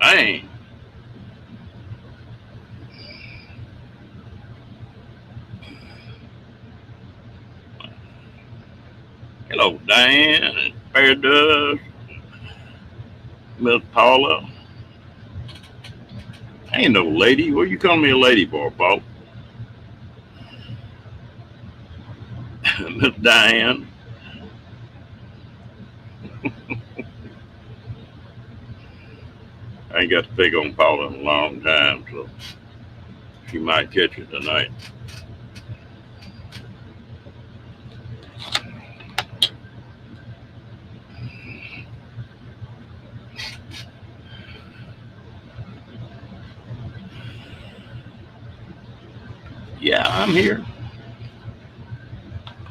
Dang. Hello, Dan. Fair Dust. Miss Paula. I ain't no lady. What you calling me a lady for, Paul? Miss Diane. I ain't got to pick on Paula in a long time, so she might catch it tonight. Yeah, I'm here.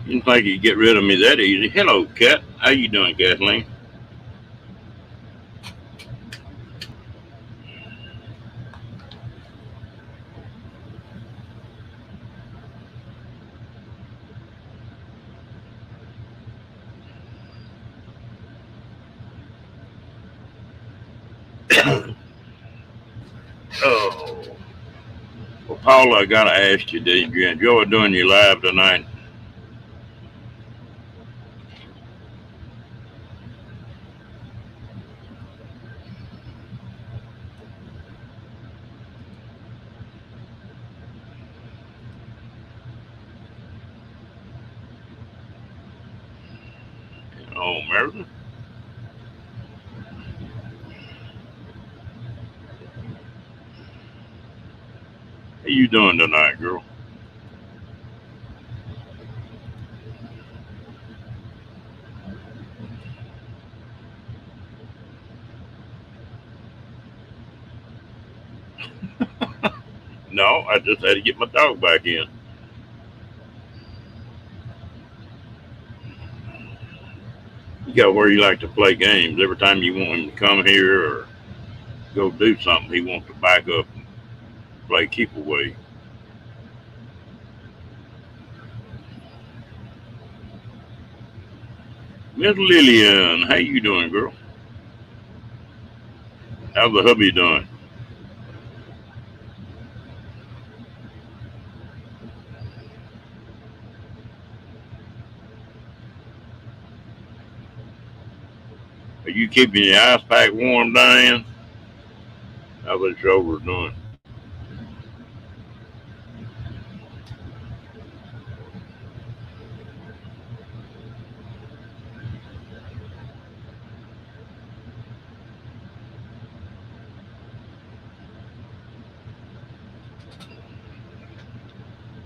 You didn't think you'd get rid of me that easy. Hello, Cat. How you doing, Kathleen? Oh. Well, Paula, I gotta ask you, did you enjoy doing your live tonight? Oh, Marilyn. How you doing tonight, girl? No, I just had to get my dog back in. You got where you like to play games. Every time you want him to come here or go do something, he wants to back up and play keep away. Miss Lillian, how you doing, girl? How's the hubby doing? Are you keeping your ice pack warm, Diane? How's that shoulder doing?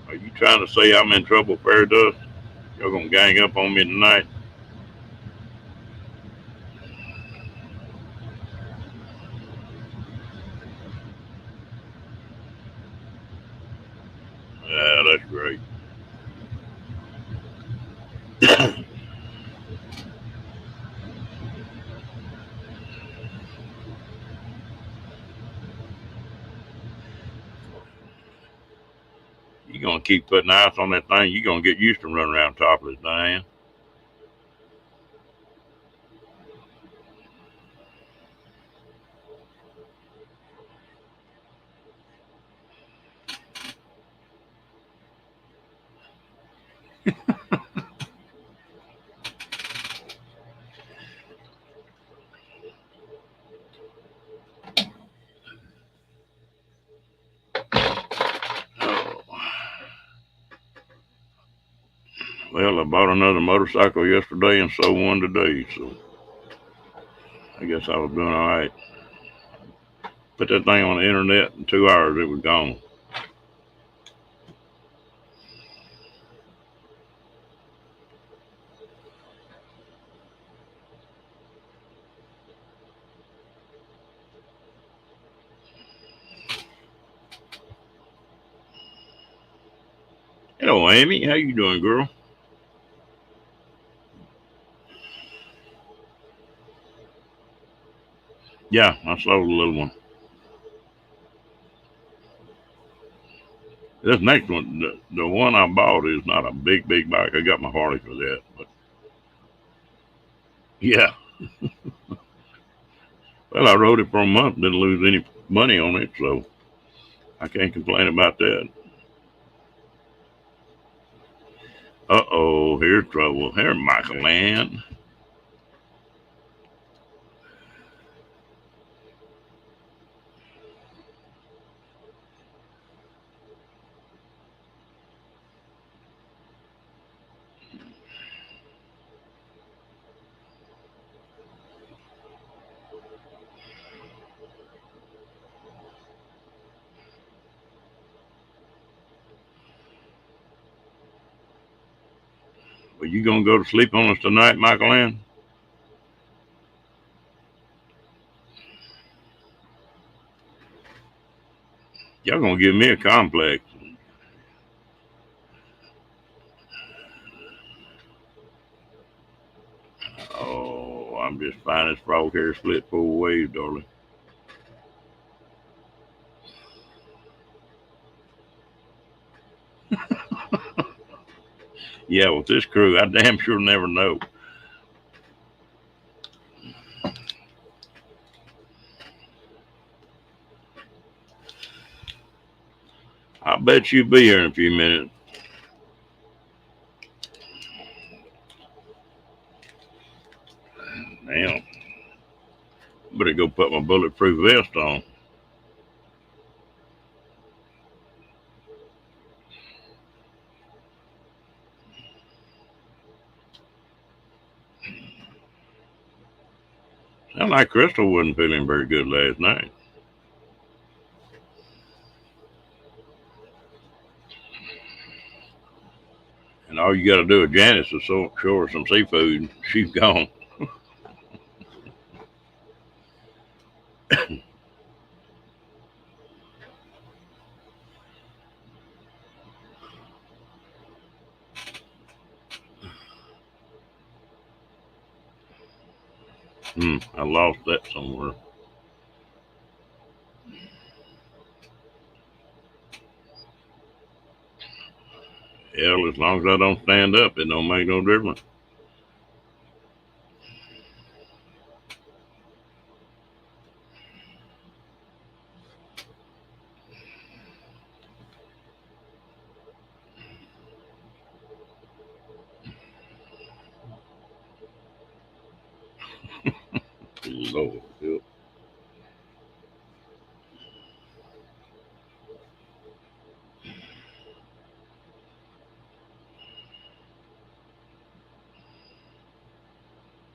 Are you trying to say I'm in trouble, Fair Dust? You're gonna gang up on me tonight? Yeah, that's great. You're gonna keep putting ice on that thing. You're gonna get used to running around topless, Diane. Oh. Well, I bought another motorcycle yesterday and sold one today, so I guess I was doing all right. Put that thing on the internet in 2 hours, it was gone. Hello, Amy. How you doing, girl? Yeah, I sold a little one. This next one, the one I bought is not a big bike. I got my Harley for that, but yeah, Well, I rode it for a month, didn't lose any money on it, so I can't complain about that. Uh-oh, here's trouble. Here, Michael Land. Well, you gonna go to sleep on us tonight, Michael Land? Y'all gonna give me a complex. Oh, I'm just fine as frog hair split 4 ways, darling. Yeah, with this crew, I damn sure never know. I bet you'll be here in a few minutes. Damn. Better go put my bulletproof vest on. Sound like Crystal wasn't feeling very good last night. And all you gotta do with Janice is show her some seafood. She's gone. I lost that somewhere. Hell, as long as I don't stand up, it don't make no difference. Lord, help.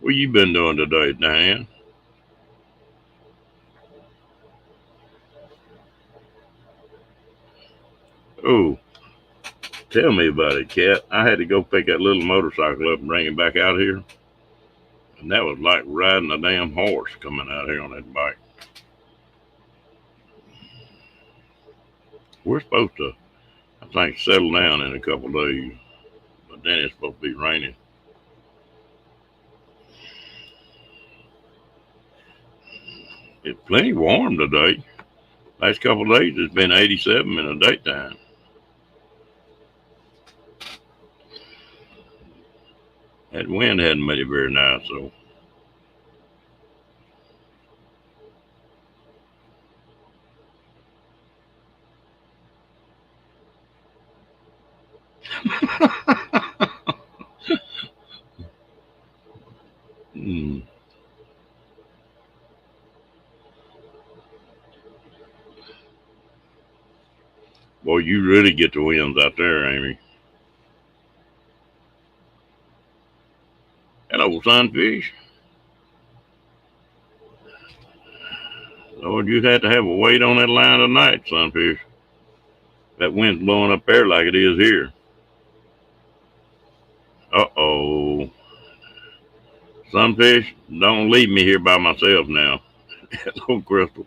What you been doing today, Diane? Oh, tell me about it, Cat. I had to go pick that little motorcycle up and bring it back out here. And that was like riding a damn horse coming out here on that bike. We're supposed to, I think, settle down in a couple days. But then it's supposed to be raining. It's plenty warm today. Last couple of days it's been 87 in the daytime. That wind hadn't made it very nice, so. Hmm. Boy, you really get the winds out there, Amy. Hello, sunfish. Lord, you had to have a weight on that line tonight, sunfish. That wind's blowing up there like it is here. Uh-oh. Sunfish, don't leave me here by myself now. Hello, Crystal.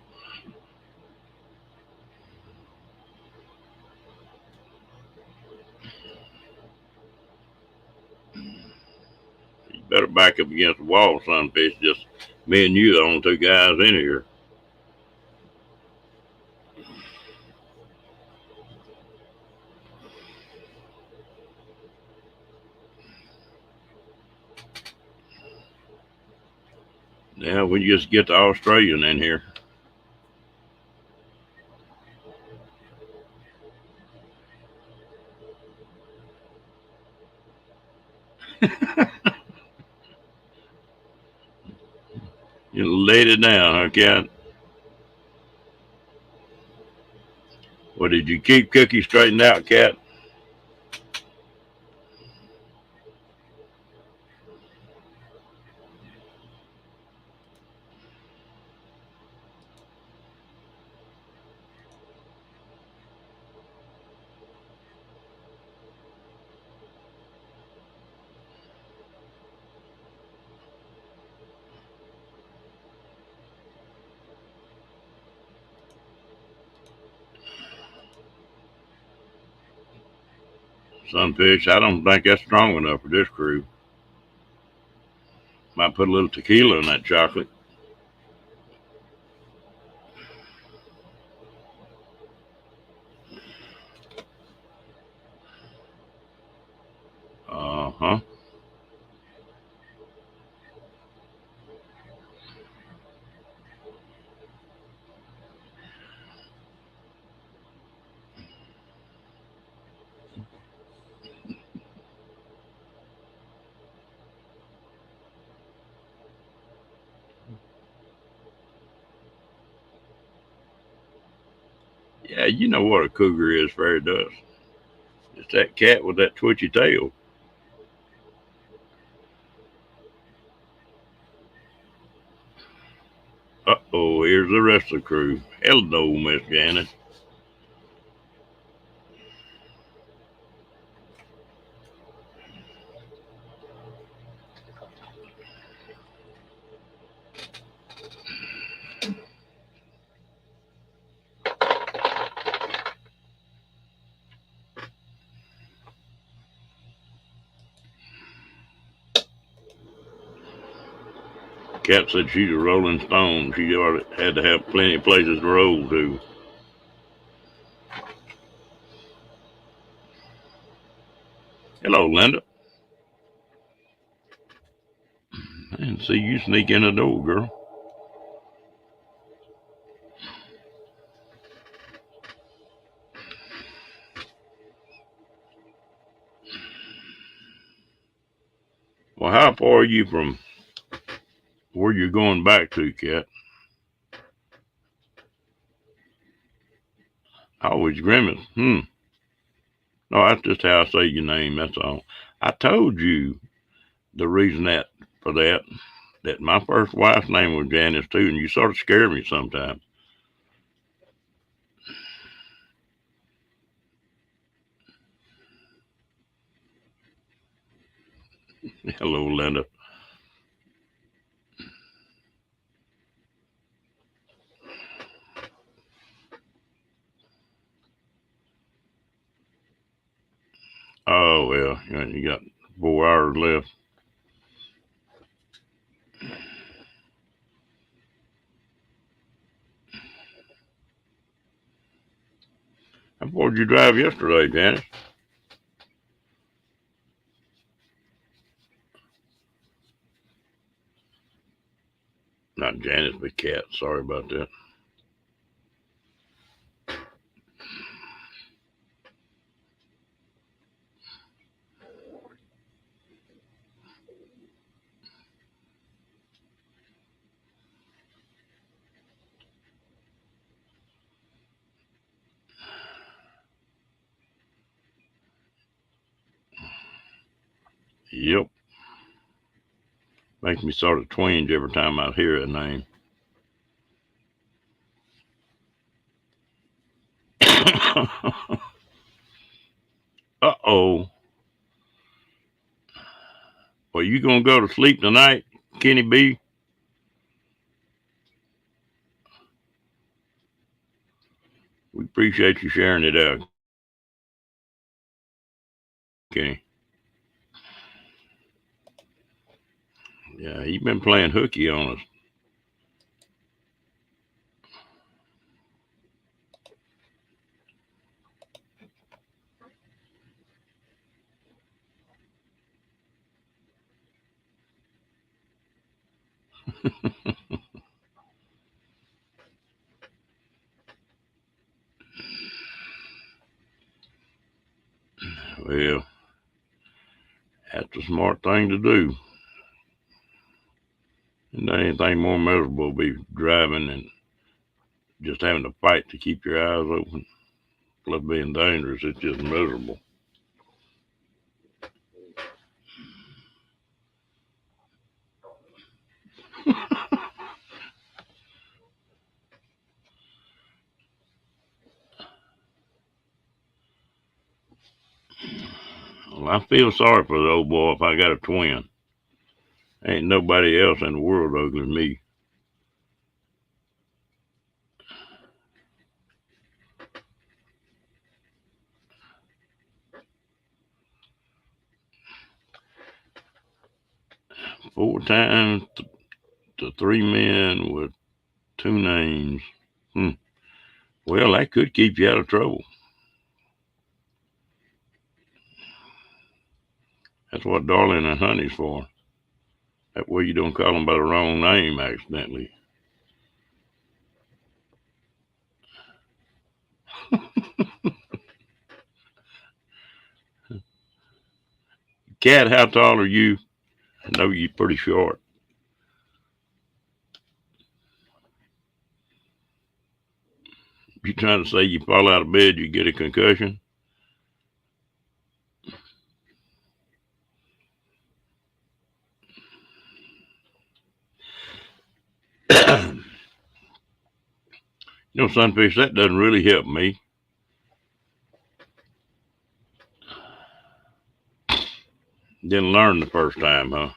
You better back up against the wall, sunfish. Just me and you, the only two guys in here. Yeah, we just get the Australian in here. You laid it down, huh, Cat? Well, did you keep Cookie straightened out, Cat? Sunfish, I don't think that's strong enough for this crew. Might put a little tequila in that chocolate. Uh huh. Yeah, you know what a cougar is, fairy dust. It's that cat with that twitchy tail. Uh-oh, here's the rest of the crew. Hello, Miss Janet. Cat said she's a rolling stone. She already had to have plenty of places to roll to. Hello, Linda. I didn't see you sneak in the door, girl. Well, how far are you from where you're going back to, Cat? Always Grimace. Hmm. No, that's just how I say your name. That's all. I told you the reason that for that my first wife's name was Janice too, and you sort of scare me sometimes. Hello, Linda. Oh well, you got 4 hours left. How far did you drive yesterday, Janice? Not Janice, but Cat. Sorry about that. Yep. Makes me sort of twinge every time I hear that name. Uh-oh. Well, you gonna go to sleep tonight, Kenny B? We appreciate you sharing it out, Kenny. Yeah, you've been playing hooky on us. Well, that's a smart thing to do. And there ain't anything more miserable be driving and just having to fight to keep your eyes open. Plus being dangerous, it's just miserable. Well, I feel sorry for the old boy if I got a twin. Ain't nobody else in the world ugly as me. 4 times to 3 men with 2 names. Hmm. Well, that could keep you out of trouble. That's what Darling and Honey's for. That way you don't call them by the wrong name accidentally. Cat, how tall are you? I know you're pretty short. You trying to say you fall out of bed, you get a concussion? Sunfish, that doesn't really help me. Didn't learn the first time, huh?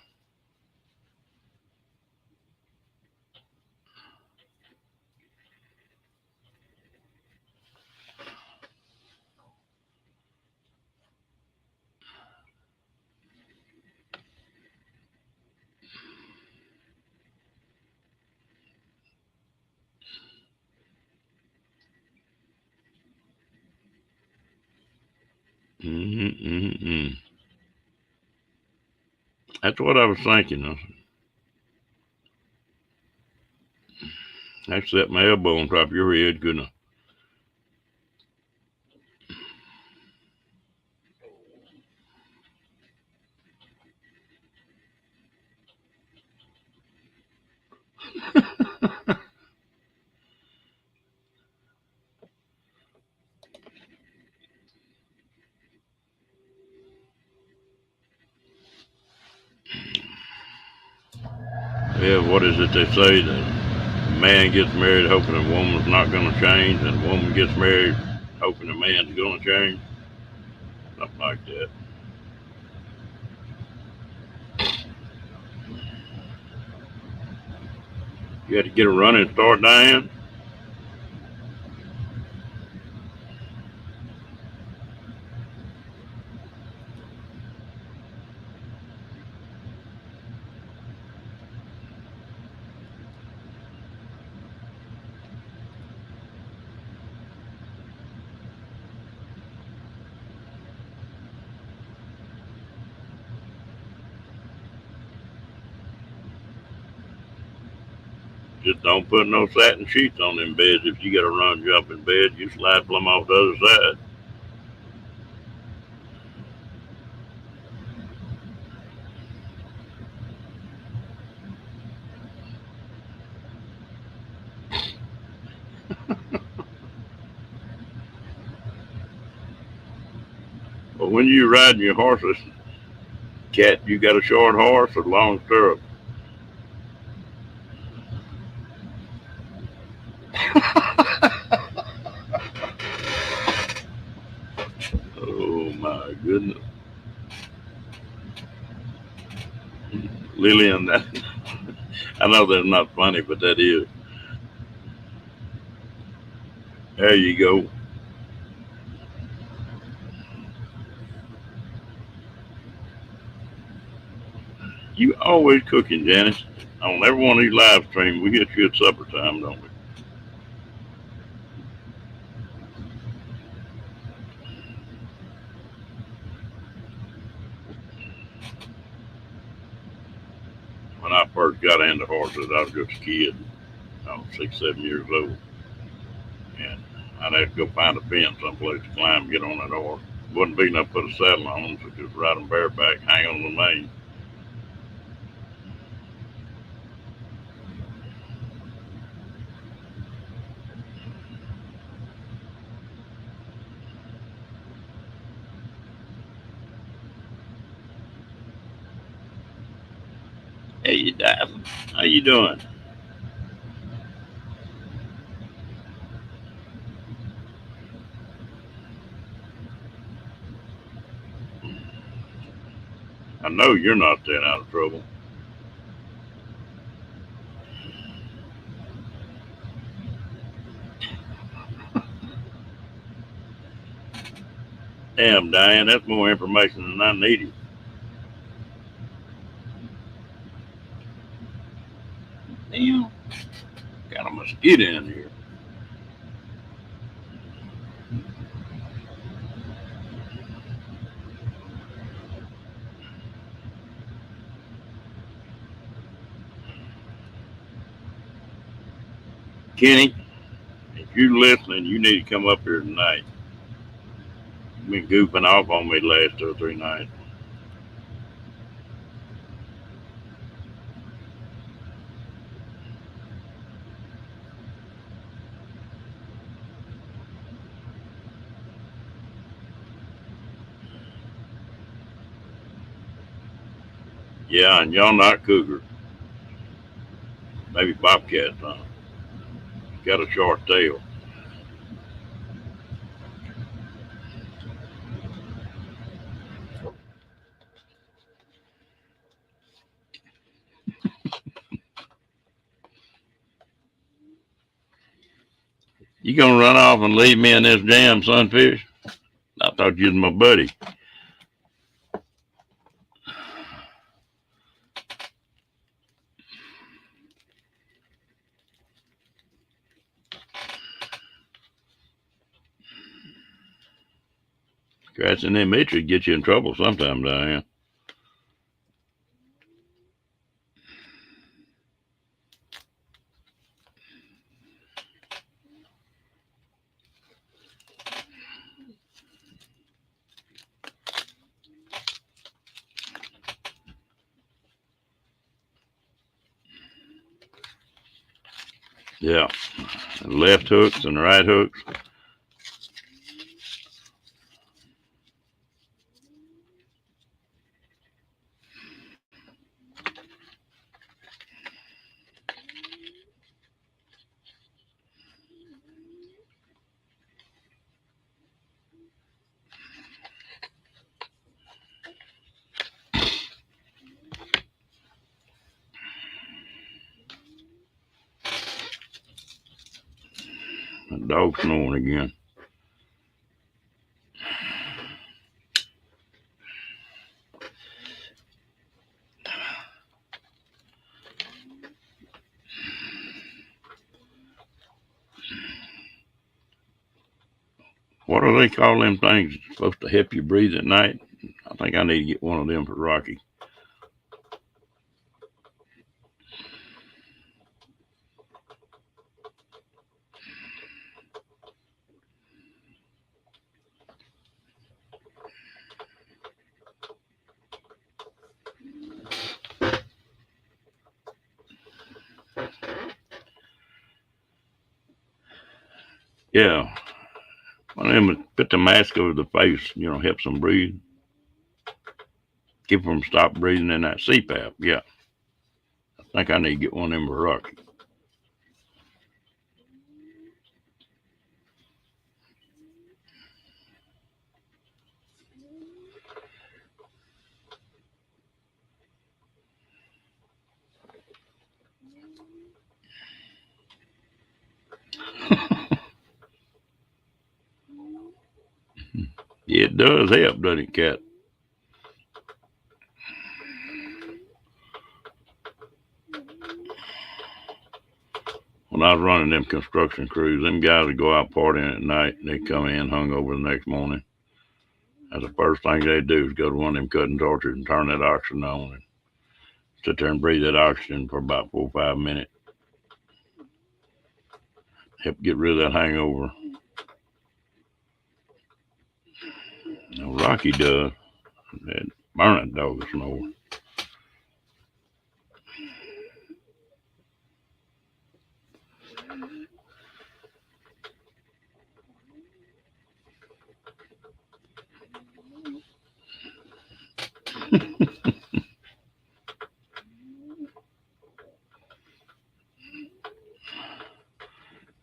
Mm-mm-mm. That's what I was thinking. I set my elbow on top of your head, couldn't I? Yeah, what is it they say? That a man gets married hoping a woman's not going to change, and a woman gets married hoping a man's going to change. Something like that. You had to get a running start, Diane? Just don't put no satin sheets on them beds. If you got to run, jump in bed, you slide plumb off the other side. But when you riding your horses, Cat, you got a short horse or long stirrup? Oh my goodness. Lillian, that, I know that's not funny, but that is. There you go. You always cooking, Janice. On every one of these live streams, we get you at supper time, don't we? when I first got into horses, I was just a kid. I was 6, 7 years old, and I'd have to go find a fence someplace to climb, get on that horse. Wasn't big enough to put a saddle on them, so just ride them bareback, hang on the mane. Hey, you diving? How you doing? I know you're not staying out of trouble. Damn, Diane, that's more information than I needed. Damn, got a mosquito in here. Kenny, if you're listening, you need to come up here tonight. You've been goofing off on me the last 2 or 3 nights. Yeah, and y'all not cougar. Maybe bobcat, huh? Got a short tail. You gonna run off and leave me in this jam, sunfish? I thought you was my buddy. Scratching them itches get you in trouble sometime, Diane. Yeah, the left hooks and the right hooks. The dog snoring again. What do they call them things supposed to help you breathe at night? I think I need to get one of them for Rocky. Yeah, one of them would put the mask over the face, helps them breathe. Keep them stop breathing in that CPAP. Yeah, I think I need to get one of them for Rocky. Yeah, it does help, doesn't it, Cat? When I was running them construction crews, them guys would go out partying at night and they'd come in hungover the next morning. That's the first thing they'd do is go to one of them cutting torches and turn that oxygen on and sit there and breathe that oxygen for about 4 or 5 minutes. Help get rid of that hangover. Now, Rocky does. That burning dog snore.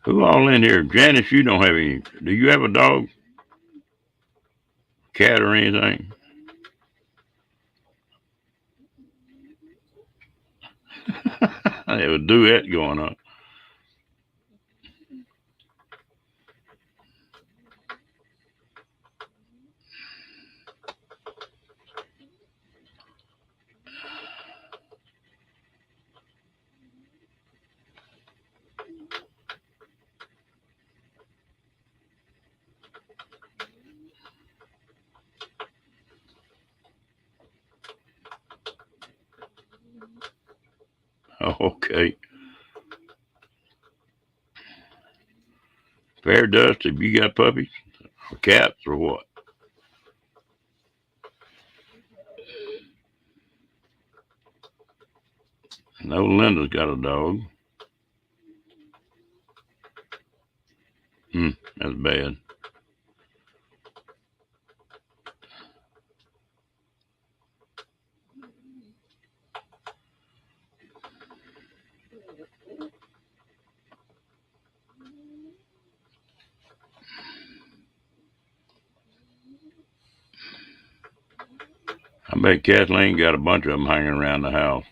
Who all in here? Janice, you don't have any. Do you have a dog, cat, or anything? They have a duet going on. Oh, okay. Fair dust. Have you got puppies or cats or what? No, Linda's got a dog. That's bad. I bet Kathleen got a bunch of them hanging around the house.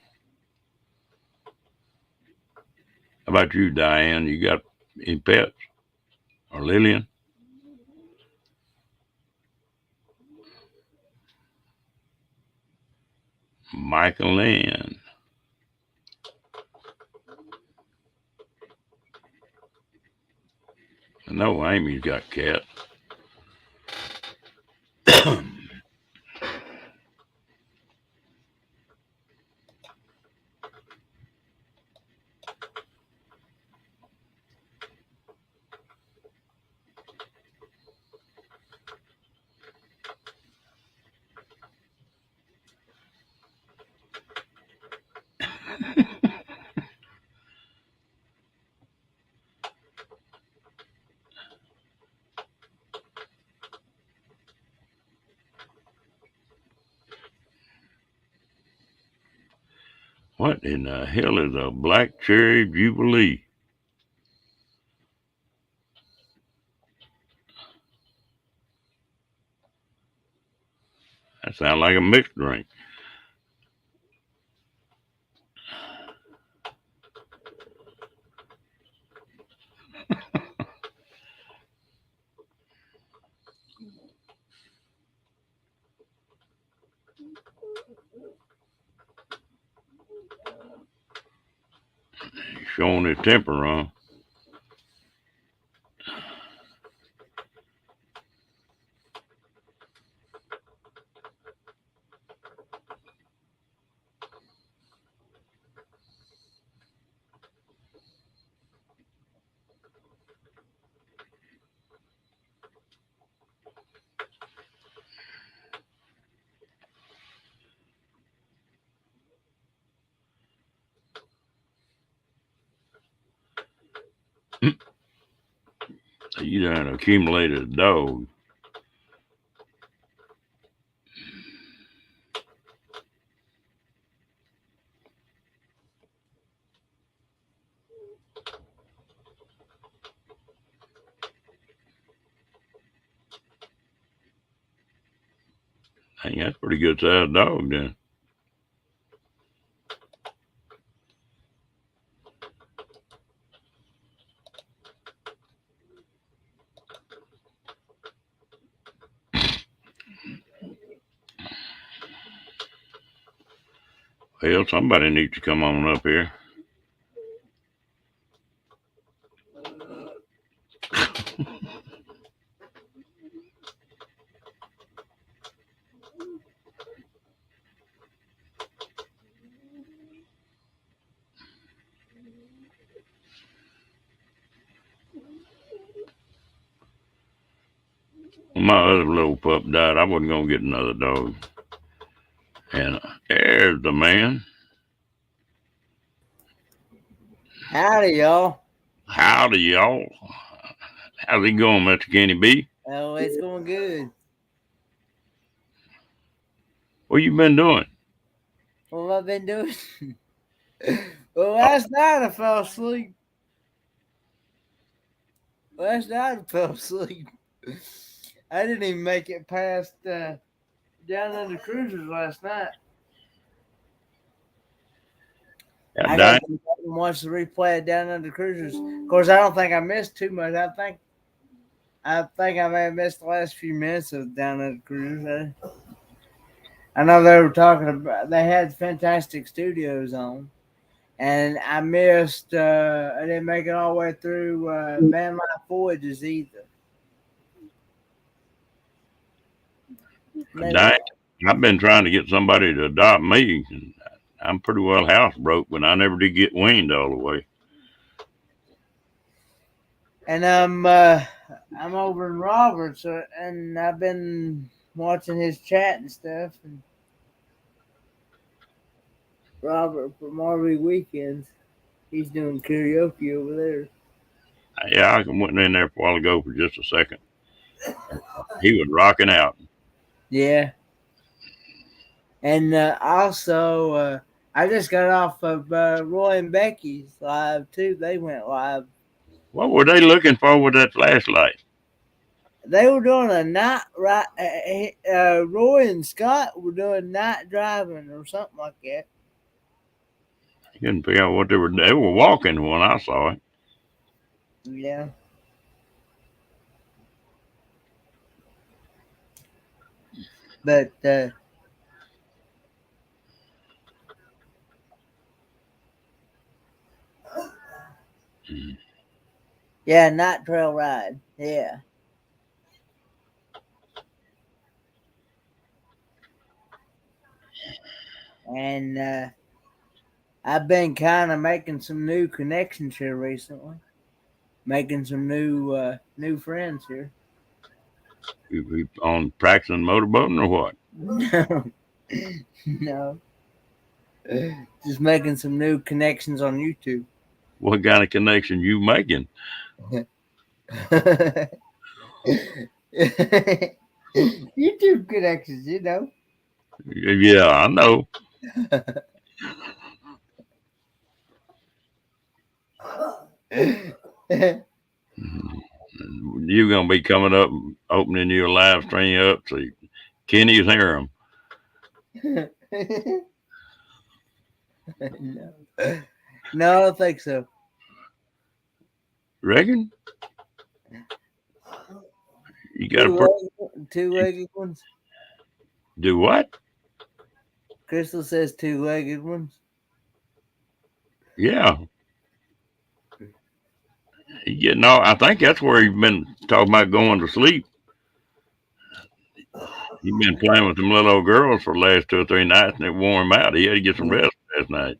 How about you, Diane? You got any pets? Or Lillian? Michael Lynn. No, Amy's got cats. What in the hell is a black cherry jubilee? That sounds like a mixed drink. He's showing his temper, huh? You done accumulated a dog. Dang, that's a pretty good sized dog then. Well, somebody needs to come on up here. my other little pup died, I wasn't gonna get another dog. And there's the man. Howdy, y'all. Howdy, y'all. How's it going, Mr. Kenny B? Oh, it's going good. What you been doing? What have I been doing? Well, last night I fell asleep. I didn't even make it past Down Under Cruisers last night. I got to go back and watch the replay of Down Under Cruisers. Of course, I don't think I missed too much. I think I may have missed the last few minutes of Down Under Cruisers. I know they were talking about they had Fantastic Studios on, and I missed. I didn't make it all the way through Van Life Voyages either. I've been trying to get somebody to adopt me. I'm pretty well housebroke, but I never did get weaned all the way. And I'm over in Roberts, and I've been watching his chat and stuff. And Robert from RV Weekends, he's doing karaoke over there. Yeah, I went in there a while ago for just a second. He was rocking out. Yeah. And also, I just got off of Roy and Becky's live too. They went live. What were they looking for with that flashlight? They were doing a night ride. Roy and Scott were doing night driving or something like that. I couldn't figure out what they were. They were walking when I saw it. Yeah. But yeah, night trail ride. Yeah. And I've been kind of making some new connections here recently. Making some new friends here. You on practicing motorboating or what? No. Just making some new connections on YouTube. What kind of connection you making? YouTube connections, you know. Yeah, I know. You're gonna be coming up, opening your live stream up so Kenny's hear them. No. No, I don't think so. Reckon? You got a two-legged ones. Do what? Crystal says two-legged ones. Yeah. No, I think that's where he's been talking about going to sleep. He's been playing with them little old girls for the last 2 or 3 nights, and it wore him out. He had to get some rest last night.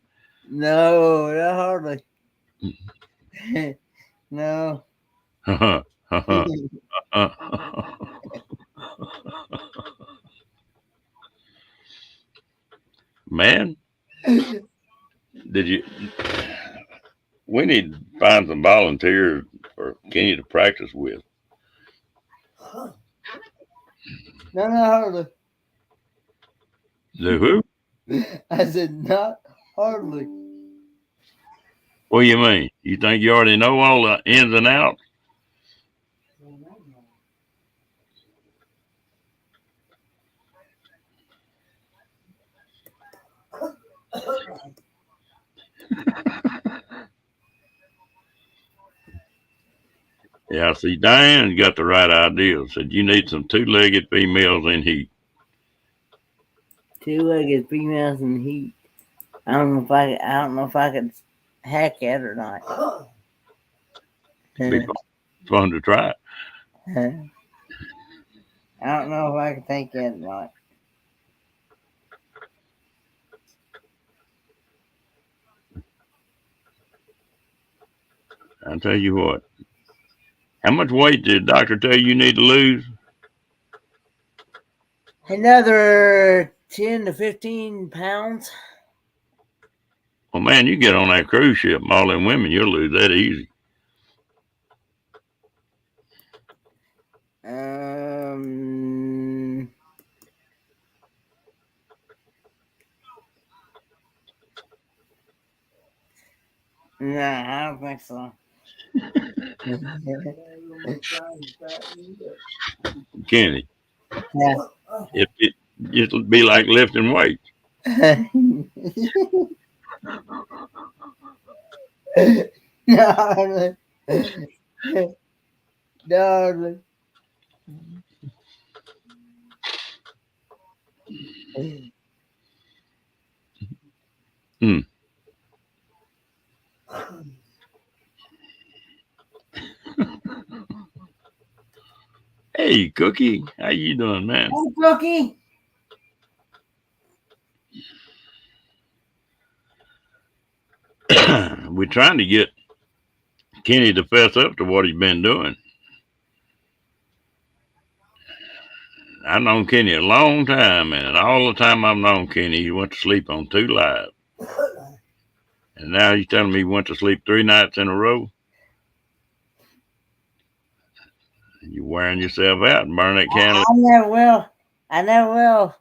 No, not hardly. No. Man, did you? We need to find some volunteers for Kenny to practice with. No, not hardly. The who? I said not hardly. What do you mean? You think you already know all the ins and outs? Yeah, see, Diane got the right idea. Said you need some 2-legged females in heat. 2-legged females in heat. I don't know if I could hack it or not. Be fun to try. I don't know if I can take that or not. I'll tell you what. How much weight did the doctor tell you need to lose? Another 10 to 15 pounds. Well, man, you get on that cruise ship, and all them women, you'll lose that easy. Nah, I don't think so. Kenny, Yeah. it'll be like lifting weights. Darling. Darling. Hmm. Hey, Cookie, how you doing, man? Hey, Cookie. We're trying to get Kenny to fess up to what he's been doing. I've known Kenny a long time, and all the time I've known Kenny, he went to sleep on 2 Live. And now he's telling me he went to sleep 3 nights in a row. You're wearing yourself out and burn that candle. I never will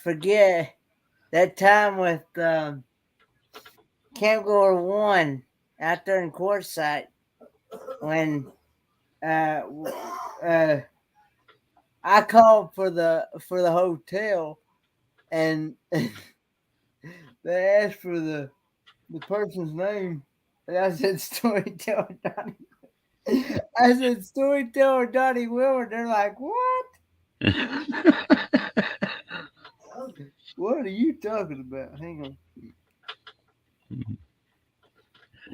forget that time with Camp Goer 1 out there in Quartzsite when I called for the hotel and they asked for the person's name, and I said Storyteller Donnie. I said Storyteller Donnie Wilmer. They're like, what? What are you talking about? Hang on.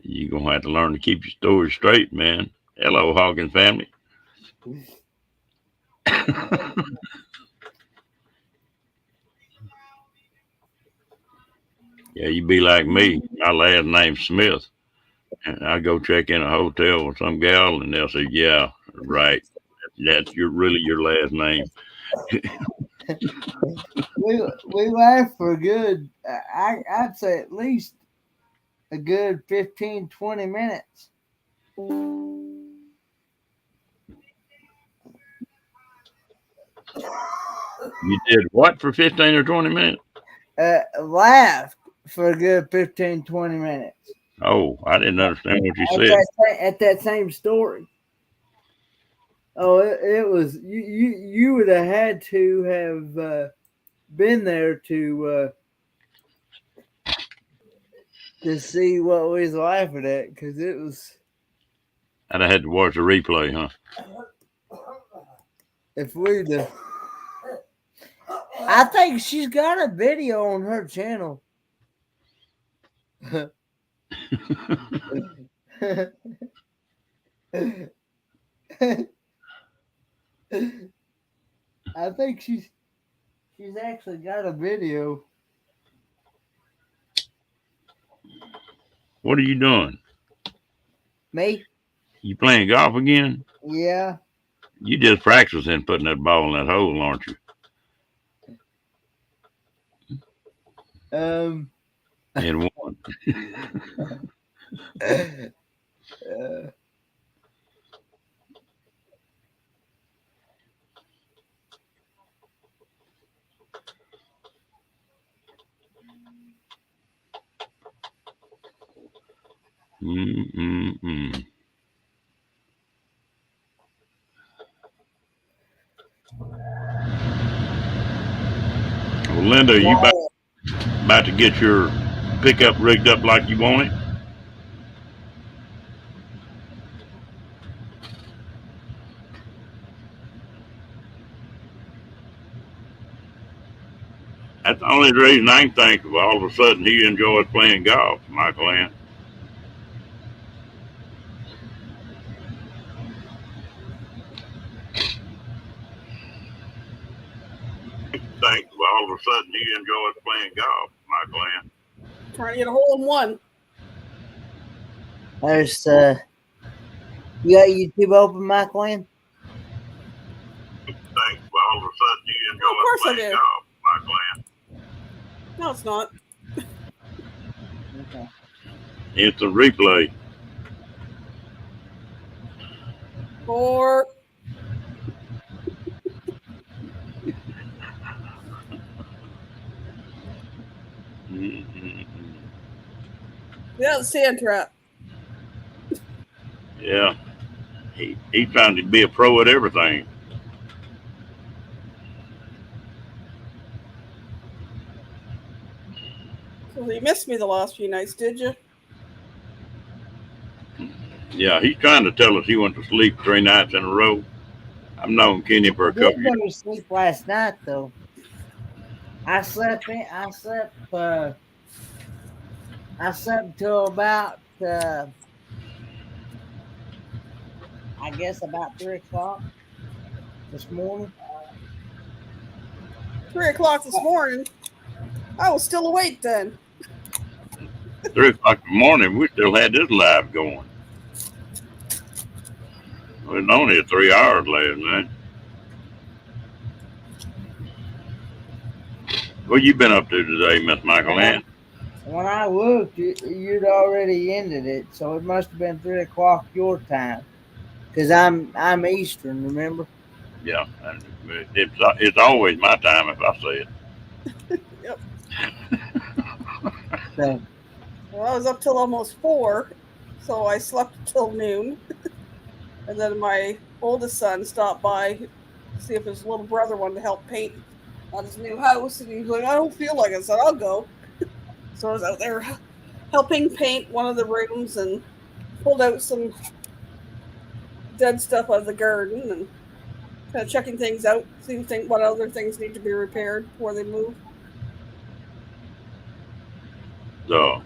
You're going to have to learn to keep your story straight, man. Hello, Hawkins family. Yeah, you be like me. My last name's Smith. And I go check in a hotel with some gal, and they'll say, yeah, right. That's really your last name. we laughed for a good, I'd say at least a good 15, 20 minutes. You did what for 15 or 20 minutes? Laughed for a good 15, 20 minutes. Oh, I didn't understand what you said. At that same story. Oh, it was you would have had to have been there to see what we was laughing at, because it was. I'd have had to watch the replay, huh? If we'd I think she's got a video on her channel. I think she's actually got a video. What are you doing? Me? You playing golf again? Yeah. You just practicing putting that ball in that hole, aren't you? In one. Well, Linda, you about to get your pickup rigged up like you want it? That's the only reason I can think of. All of a sudden, he enjoys playing golf, Michael Ann. Think all of a sudden he enjoys playing golf, Michael Ann. Trying to get a hole in one. There's you got YouTube open, Michael Ann? Think all of a sudden he Of course I do. No, it's not. Okay. It's a replay. 4. Mm-mm-mm. Yeah, the sand trap. Yeah, he's trying to be a pro at everything. So you missed me the last few nights, did you? Yeah, he's trying to tell us he went to sleep 3 nights in a row. I've known Kenny for I a couple did years. go to sleep last night though. I slept until about I guess about 3 o'clock this morning. 3 o'clock this morning. I was still awake then. 3 o'clock in the morning, we still had this live going. It was only 3 hours last night. What you been up to today, Miss Michael Ann? When I looked, you'd already ended it, so it must have been 3 o'clock your time, because I'm Eastern. Remember? Yeah, it's always my time if I say it. Yep. So Well, I was up till almost 4, so I slept till noon. And then my oldest son stopped by to see if his little brother wanted to help paint on his new house. And he's like, I don't feel like it. I said, I'll go. So I was out there helping paint one of the rooms and pulled out some dead stuff out of the garden and kind of checking things out, seeing what other things need to be repaired before they move. So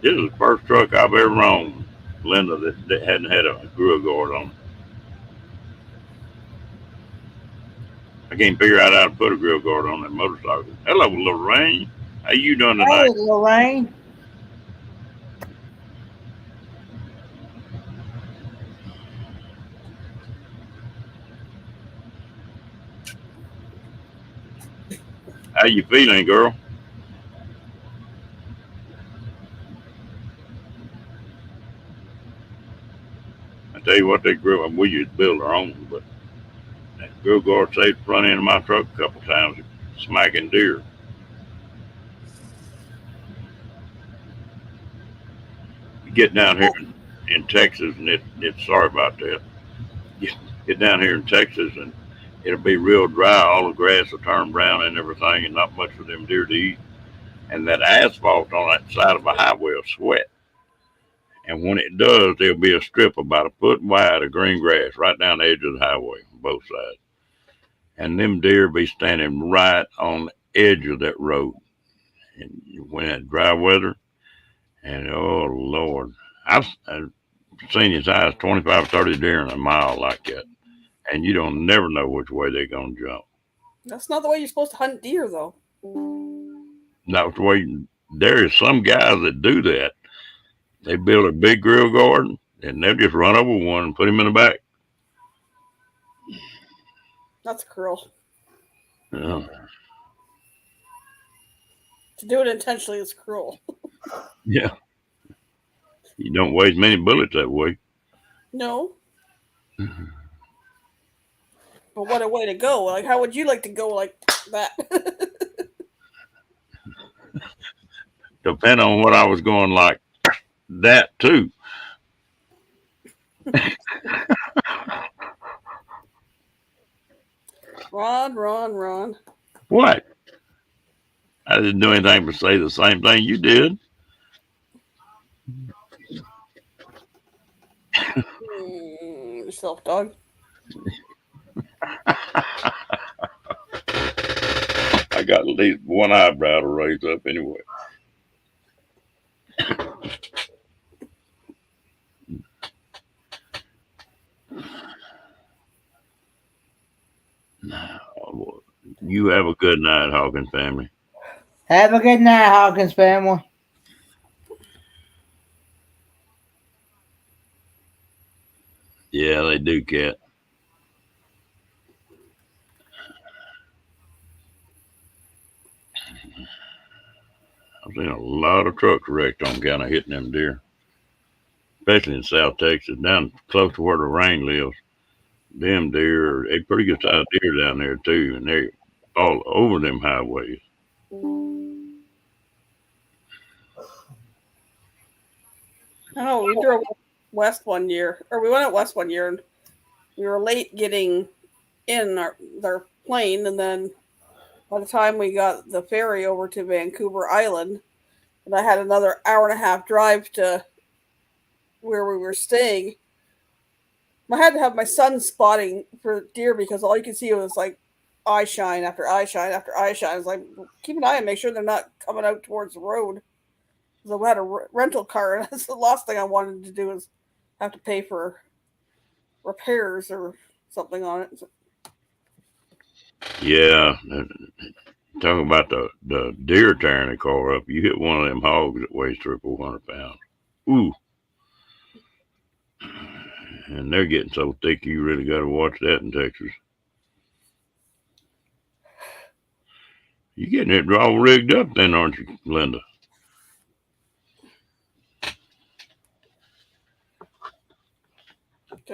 this is the first truck I've ever owned, Linda, that hadn't had a grill guard on it. I can't figure out how to put a grill guard on that motorcycle. Hello, Lorraine. How you doing hey, tonight? Lorraine. How you feeling, girl? I tell you what, that grill, we used to build our own, but that grill guard saved the front end of my truck a couple times, smacking deer. You get down here in Texas, and it's sorry about that. Get down here in Texas, and it'll be real dry. All the grass will turn brown and everything, and not much for them deer to eat. And that asphalt on that side of a highway will sweat. And when it does, there'll be a strip about a foot wide of green grass right down the edge of the highway on both sides. And them deer be standing right on the edge of that road. And when it's dry weather, and oh Lord, I've seen as high as 25, 30 deer in a mile like that. And you don't never know which way they're going to jump. That's not the way you're supposed to hunt deer, though. That's the way, there is some guys that do that. They build a big grill garden, and they'll just run over one and put him in the back. That's cruel. Yeah. To do it intentionally is cruel. Yeah. You don't waste many bullets that way. No. But what a way to go. Like, how would you like to go like that? Depending on what I was going like that too. Ron. What? I didn't do anything but say the same thing you did. Yourself, dog. I got at least one eyebrow to raise up anyway. You have a good night, Hawkins family. Have a good night, Hawkins family. Yeah, they do, Cat. trucks wrecked on kind of hitting them deer, especially in South Texas, down close to where the rain lives. Them deer, they pretty good sized deer down there too, and they're all over them highways. Oh, we drove west one year, or we went out west one year, and we were late getting in their plane, and then by the time we got the ferry over to Vancouver Island, and I had another hour and a half drive to where we were staying, I had to have my son spotting for deer because all you could see was like eye shine after eye shine after eye shine. I was like, keep an eye and make sure they're not coming out towards the road. So we had a rental car, and that's the last thing I wanted to do is have to pay for repairs or something on it. Yeah, talking about the deer tearing the car up. You hit one of them hogs that weighs 300-400 pounds. Ooh. And they're getting so thick, you really got to watch that in Texas. You getting it all rigged up then, aren't you, Linda?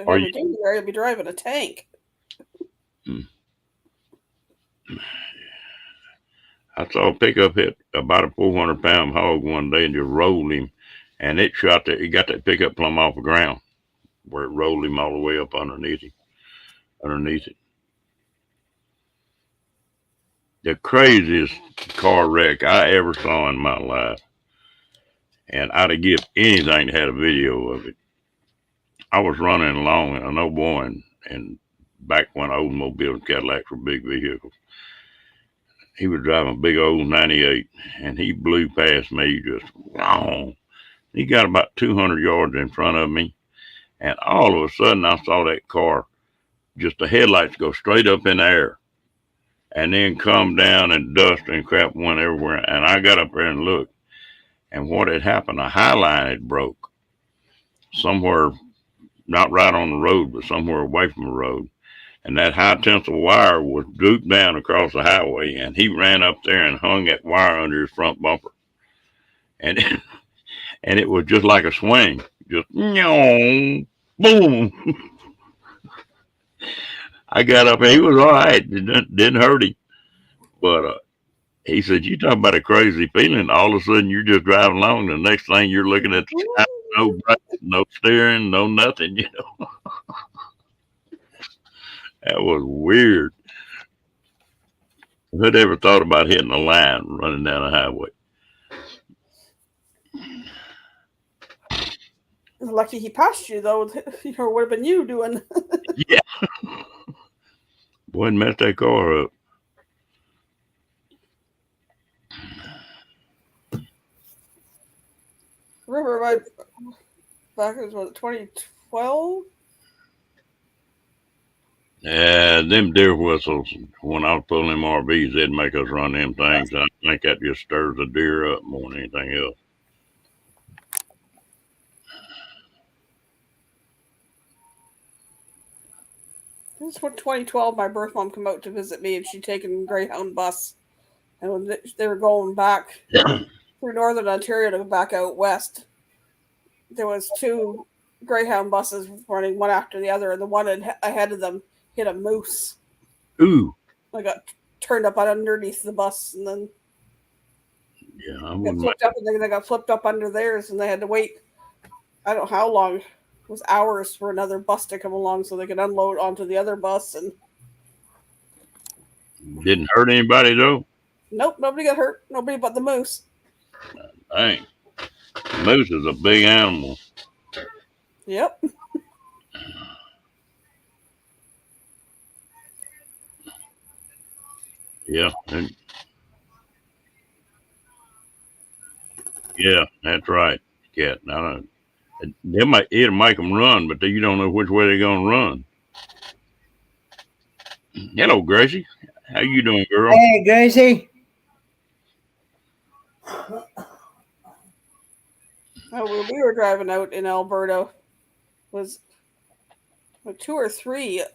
Are you? You'll be driving a tank. I saw a pickup hit about a 400-pound hog one day and just rolled him, and it got that pickup plumb off the ground, where it rolled him all the way up underneath it. The craziest car wreck I ever saw in my life, and I'd have give anything to have a video of it. I was running along in an old boy, and back when Oldsmobile and Cadillacs were big vehicles, he was driving a big old 98, and he blew past me just wrong. He got about 200 yards in front of me, and all of a sudden I saw that car, just the headlights go straight up in the air and then come down, and dust and crap went everywhere. And I got up there and looked, and what had happened, a high line had broke somewhere, not right on the road, but somewhere away from the road. And that high tensile wire was drooped down across the highway, and he ran up there and hung that wire under his front bumper. And it was just like a swing, just boom. I got up, and he was all right. It didn't hurt him. But he said, you talk about a crazy feeling. All of a sudden, you're just driving along. The next thing, you're looking at the sky, no brakes, no steering, no nothing, That was weird. Who'd ever thought about hitting a line running down a highway? Lucky he passed you, though. Or would have been you doing. Yeah. Boy, messed that car up. Remember back in 2012? Yeah, them deer whistles, when I was pulling them RVs, they'd make us run them things. I think that just stirs the deer up more than anything else. This is when 2012, my birth mom came out to visit me, and she'd taken a Greyhound bus. And when they were going back through northern Ontario to go back out west, there was two Greyhound buses running one after the other, and the one ahead of them hit a moose. Ooh. I got turned up underneath the bus, and then they got flipped up under theirs, and they had to wait, I don't know how long, it was hours for another bus to come along so they could unload onto the other bus. And didn't hurt anybody, though? Nope, nobody got hurt. Nobody but the moose. Dang. The moose is a big animal. Yep. Yeah. Yeah, that's right, Cat. Now, it'll make them run, but you don't know which way they're going to run. Hello, Gracie. How you doing, girl? Hey, Gracie. When we were driving out in Alberta, was 2 or 3.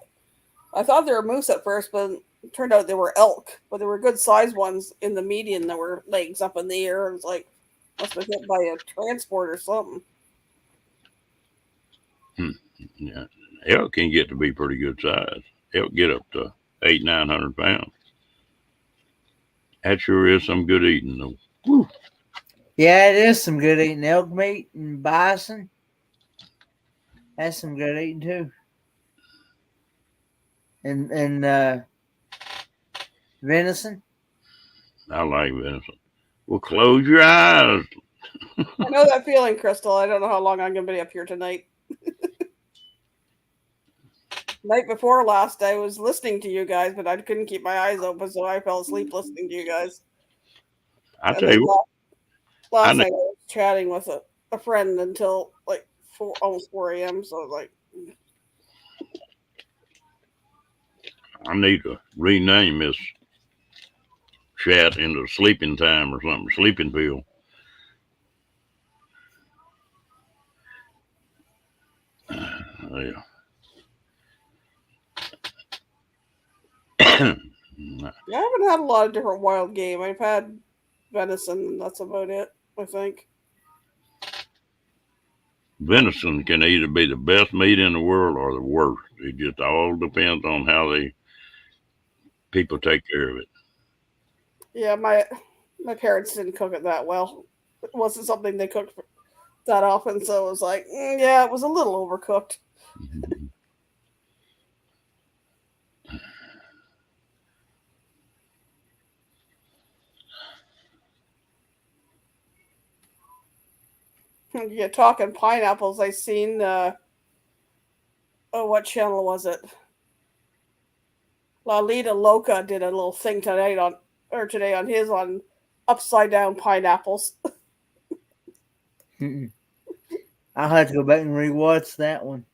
I thought they were moose at first, but it turned out they were elk. But they were good sized ones in the median that were legs up in the air. It was like, Must have been hit by a transport or something. Yeah, elk can get to be pretty good size. Elk get up to 800-900 pounds. That sure is some good eating, though. Whew. Yeah, it is some good eating. Elk meat and bison. That's some good eating too. And venison. I like venison. Well, close your eyes. I know that feeling, Crystal. I don't know how long I'm going to be up here tonight. Night before last, I was listening to you guys, but I couldn't keep my eyes open, so I fell asleep listening to you guys. I And tell then you what, last night I was chatting with a friend until like almost 4 a.m. So I was like, I need to rename this chat into sleeping time or something, sleeping pill. Yeah. I haven't had a lot of different wild game. I've had venison, and that's about it, I think. Venison can either be the best meat in the world or the worst. It just all depends on how people take care of it. Yeah, my parents didn't cook it that well. It wasn't something they cooked that often, so it was like, yeah, it was a little overcooked. You're talking pineapples. I seen what channel was it? Lalita Loca did a little thing today on his on upside down pineapples. I'll have to go back and rewatch that one.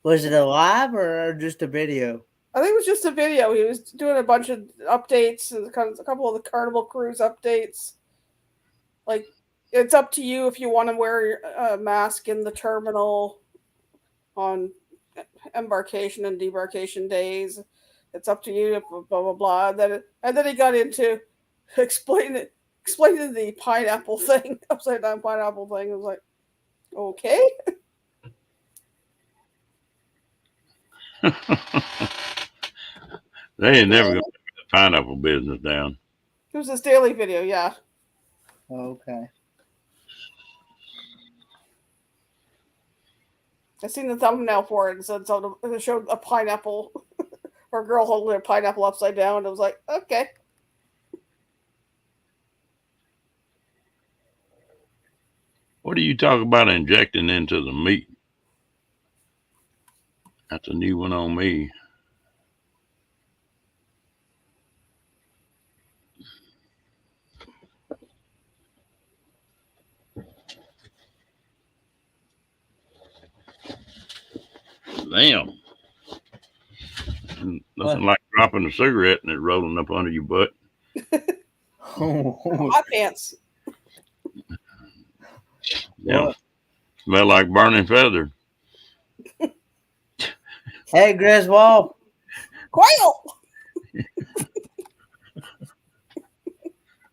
Was it a live or just a video? I think it was just a video. He was doing a bunch of updates and a couple of the Carnival Cruise updates. Like, it's up to you if you want to wear a mask in the terminal on embarkation and debarkation days. It's up to you. Blah blah blah. And then he got into explaining the pineapple thing, upside down pineapple thing. I was like, okay. They ain't never gonna get the pineapple business down. It was his daily video, yeah. Okay. I seen the thumbnail for it, and so it showed a pineapple or a girl holding a pineapple upside down. And I was like, okay. What do you talk about injecting into the meat? That's a new one on me. Damn. Nothing like dropping a cigarette and it rolling up under your butt. Hot pants. Yeah. Smell like burning feather. Hey, Griswold. Quail!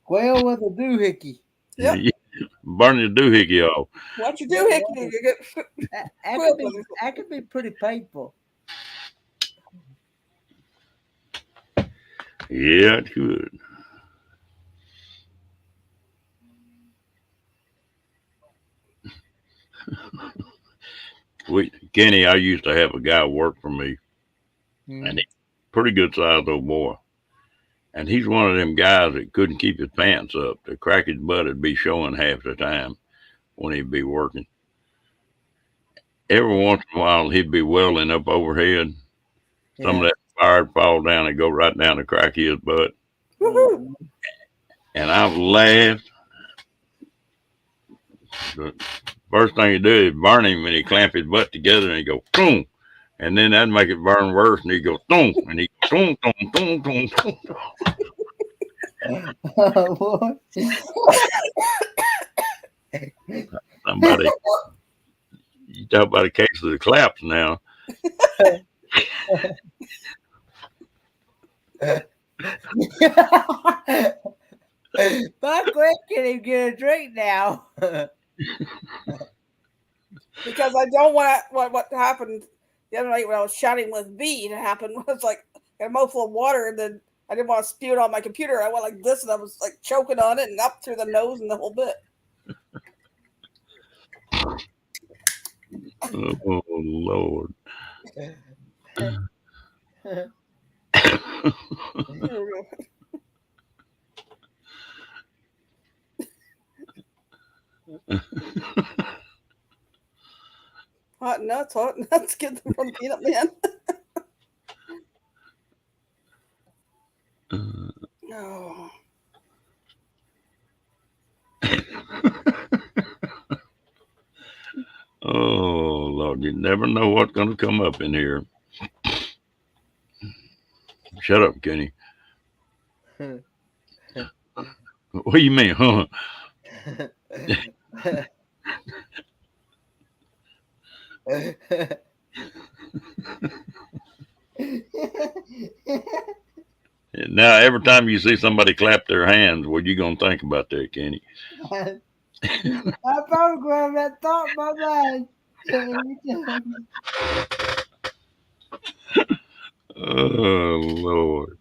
Quail with a doohickey. Yep. Burning the doohickey off. What you do, Hickey? You get That could be pretty painful. Yeah, it could. Kenny, I used to have a guy work for me, and he's pretty good sized old boy. And he's one of them guys that couldn't keep his pants up. The crack his butt would be showing half the time when he'd be working. Every once in a while, he'd be welding up overhead. Some of that fire would fall down and go right down the crack of his butt. Woohoo! And I've laughed. The first thing he do is burn him and he clamp his butt together and he go, boom. And then that'd make it burn worse. And he goes, boom. And he goes, boom, boom, boom, boom, boom. Somebody, you talk about a case of the claps now. But quick, can he get a drink now? Because I don't want what happened the other night when I was chatting with V to happen was like I had a mouthful of water and then I didn't want to spew it on my computer. I went like this and I was like choking on it and up through the nose and the whole bit. Oh Lord. Hot nuts, get them from Peanut Man. Oh. Oh Lord, you never know what's gonna come up in here. Shut up, Kenny. What do you mean, huh? Now, every time you see somebody clap their hands, what you gonna think about that, Kenny? I program that thought in my mind. Oh Lord.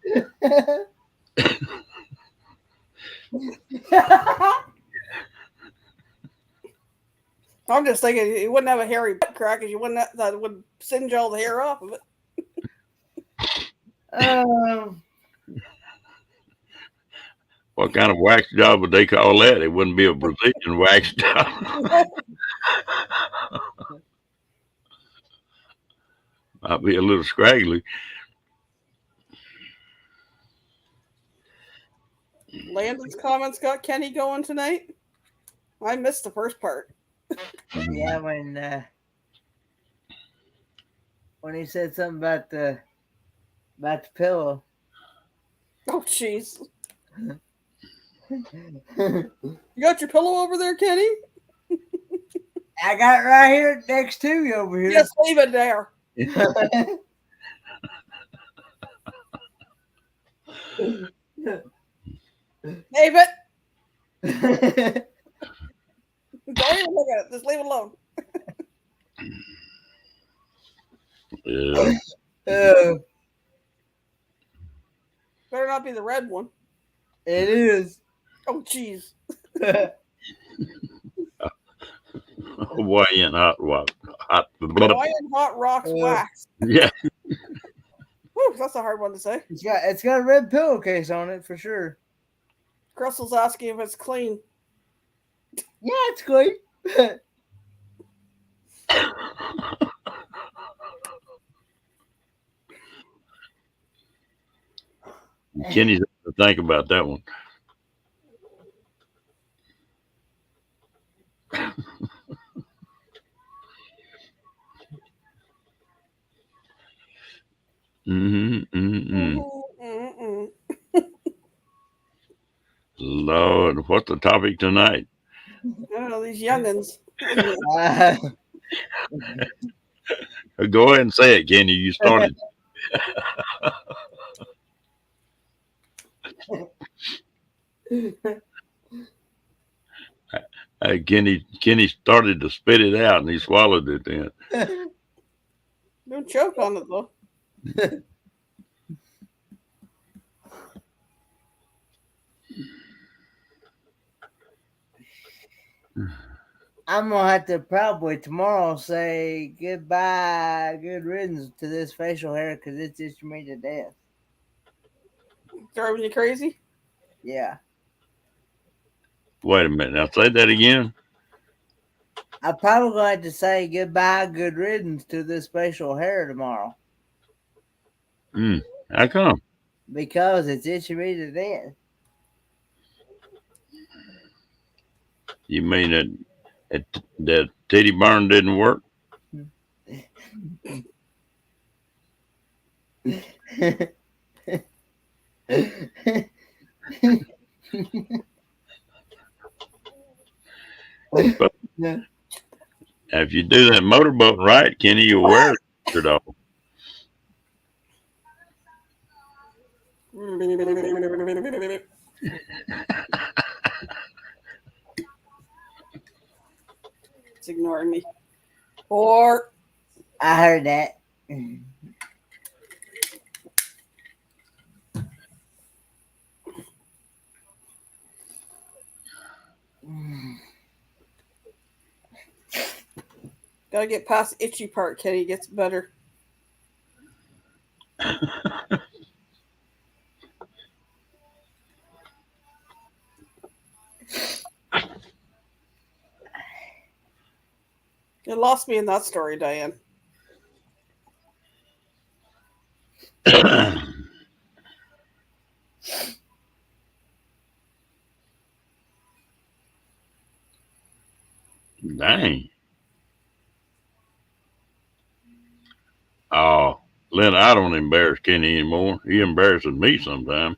I'm just thinking you wouldn't have a hairy butt crack because you wouldn't that would singe all the hair off of it. What kind of wax job would they call that? It wouldn't be a Brazilian wax job. Might be a little scraggly. Landon's comments got Kenny going tonight. I missed the first part. Yeah, when he said something about the pillow. Oh, jeez. You got your pillow over there, Kenny? I got it right here next to you over here. Just leave it there. Leave it. Don't even look at it. Just leave it alone. Yeah. Better not be the red one. It is. Oh, jeez. Hawaiian hot Hawaiian Hot Rocks wax. Yeah. Whew, that's a hard one to say. It's got a red pillowcase on it for sure. Crystal's asking if it's clean. Yeah, it's clean. Kenny's have to think about that one. Lord, what's the topic tonight? Oh, these youngins. Go ahead and say it, Kenny. You started. Kenny started to spit it out and he swallowed it then. Don't choke on it though. I'm gonna have to probably tomorrow say goodbye, good riddance to this facial hair because it's itching me to death. Driving you crazy? Yeah. Wait a minute. Now say that again. I'm probably going to have to say goodbye, good riddance to this facial hair tomorrow. How come? Because it's itching me to death. You mean that titty burn didn't work? Yeah. If you do that motorboat right, Kenny, you'll wear it all. It's ignoring me. Or I heard that. gotta get past the itchy part, Kenny. Gets better. You lost me in that story, Diane. Dang. Oh, Lynn, I don't embarrass Kenny anymore. He embarrasses me sometimes.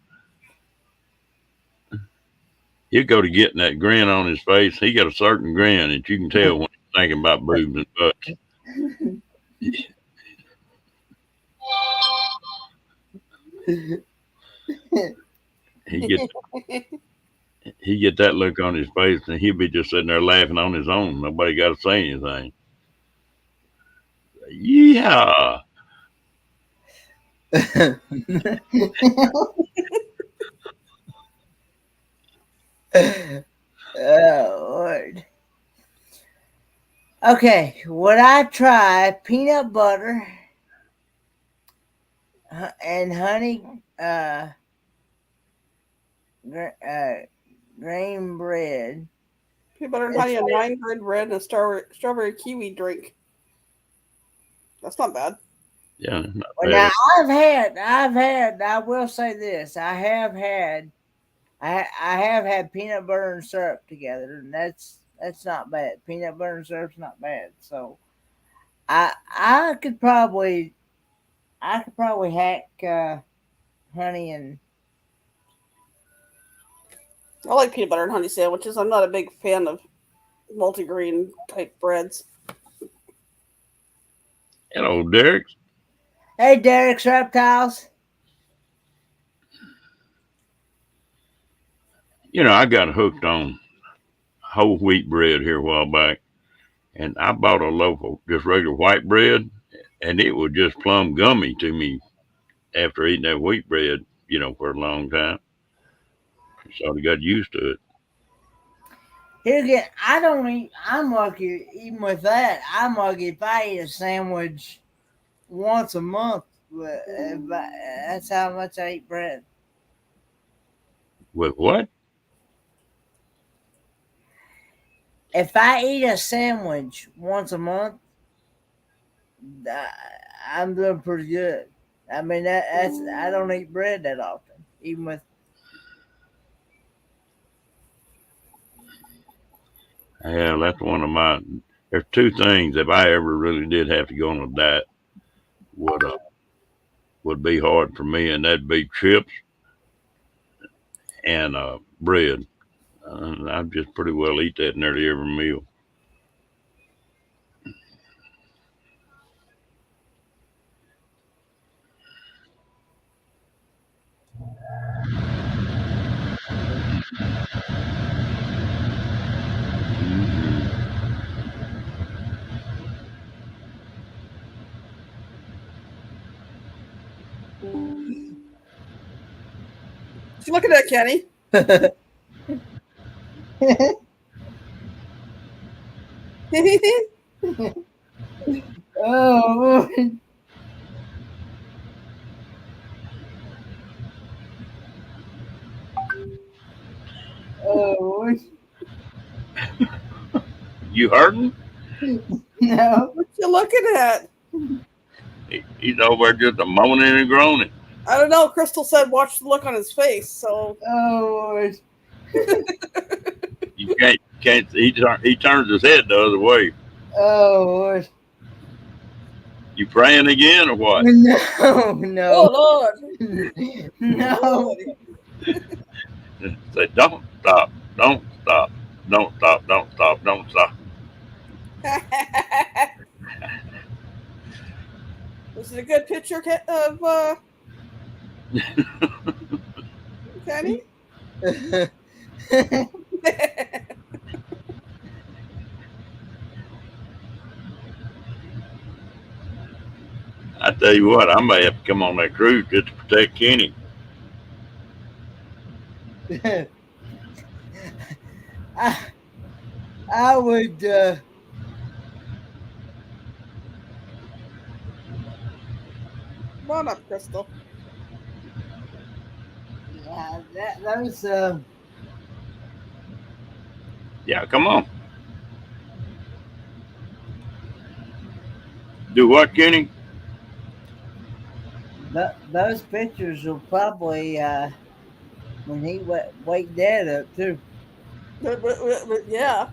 He'll go to getting that grin on his face. He got a certain grin that you can tell when he's thinking about boobs and butts. He get that look on his face, and he'll be just sitting there laughing on his own. Nobody got to say anything. Yeah. Oh Lord. Okay, would I try peanut butter and honey grain bread? Peanut butter and honey and 9 grain bread and a strawberry kiwi drink. That's not bad. Yeah. Not Well, bad. now I've had. I will say this: I have had peanut butter and syrup together, and that's not bad. Peanut butter and syrup's not bad. So, I could probably hack honey and. I like peanut butter and honey sandwiches. I'm not a big fan of multigrain type breads. Hello, Derek. Hey, Derek's Reptiles. I got hooked on whole wheat bread here a while back, and I bought a loaf of just regular white bread, and it was just plumb gummy to me after eating that wheat bread, for a long time. So I got used to it. Here again, I don't eat. I'm lucky, even with that. I'm lucky if I eat a sandwich once a month. That's how much I eat bread. With what? If I eat a sandwich once a month, I'm doing pretty good. I mean, that's I don't eat bread that often, even with. Yeah, that's one of my. There's two things if I ever really did have to go on a diet would be hard for me, and that'd be chips and bread. I just pretty well eat that nearly every meal. Look at that, Kenny. Oh. Oh. You hurting? No. What you looking at? He's over there just a moaning and groaning. I don't know. Crystal said watch the look on his face, so. Oh. You can't. He turns his head the other way. Oh. You praying again or what? No. Oh Lord. No. Say, don't stop, don't stop, don't stop, don't stop, don't stop. Was it a good picture of Kenny? I tell you what, I may have to come on that cruise just to protect Kenny. I, I would. Come on up, Crystal. Yeah, those. Yeah, come on. Do what, Kenny? Those pictures will probably when he wake Dad up too. But yeah.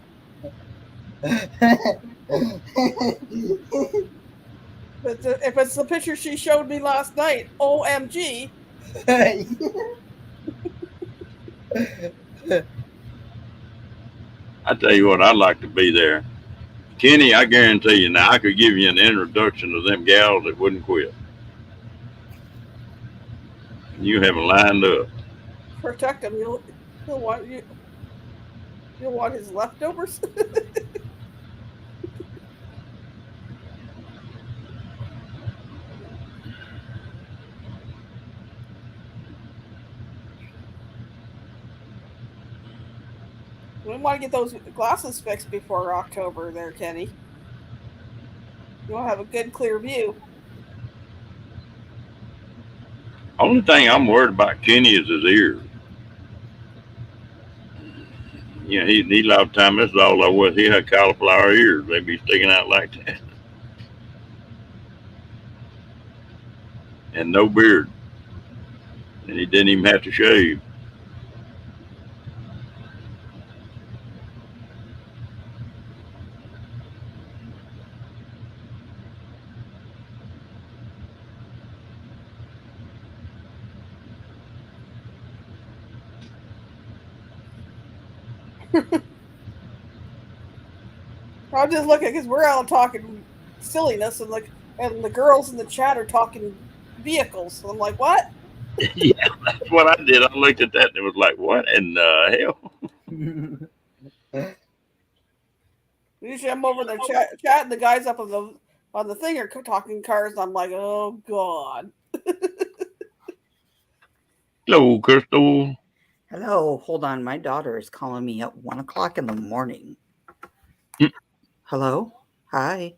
But if it's the picture she showed me last night, OMG. I tell you what, I'd like to be there. Kenny, I guarantee you now, I could give you an introduction to them gals that wouldn't quit. You have them lined up. Protect him. He'll want you. You'll want his leftovers. We want to get those glasses fixed before October, there, Kenny. You want to have a good, clear view. Only thing I'm worried about Kenny is his ears. You know, he a lot of time, this is all I was. He had cauliflower ears. They'd be sticking out like that. And no beard. And he didn't even have to shave. I'm just looking because we're all talking silliness, and the girls in the chat are talking vehicles. So I'm like, what? Yeah, that's what I did. I looked at that and it was like, what in the hell? Usually I'm over in the chat, and the guys up on the thing are talking cars. And I'm like, oh god. Hello, Crystal. Hello, hold on. My daughter is calling me at 1:00 in the morning. Hello? Hi.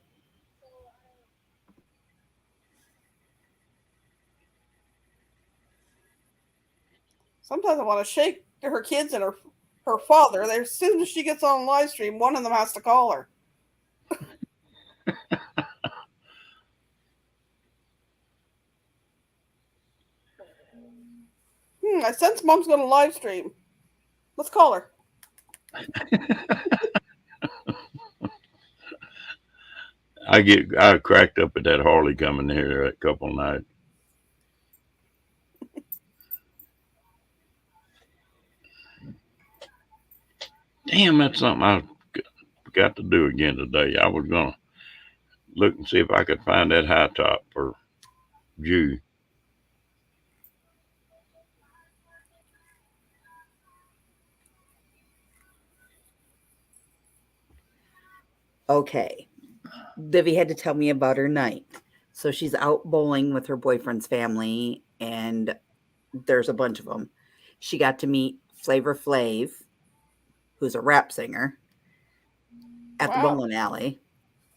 Sometimes I want to shake her kids and her father. As soon as she gets on live stream, one of them has to call her. I sense Mom's going to live stream. Let's call her. I cracked up at that Harley coming here a couple of nights. Damn, that's something I got to do again today. I was gonna look and see if I could find that high top for Jew. Okay. Vivi had to tell me about her night. So she's out bowling with her boyfriend's family, and there's a bunch of them. She got to meet Flavor Flav, who's a rap singer, at the bowling alley.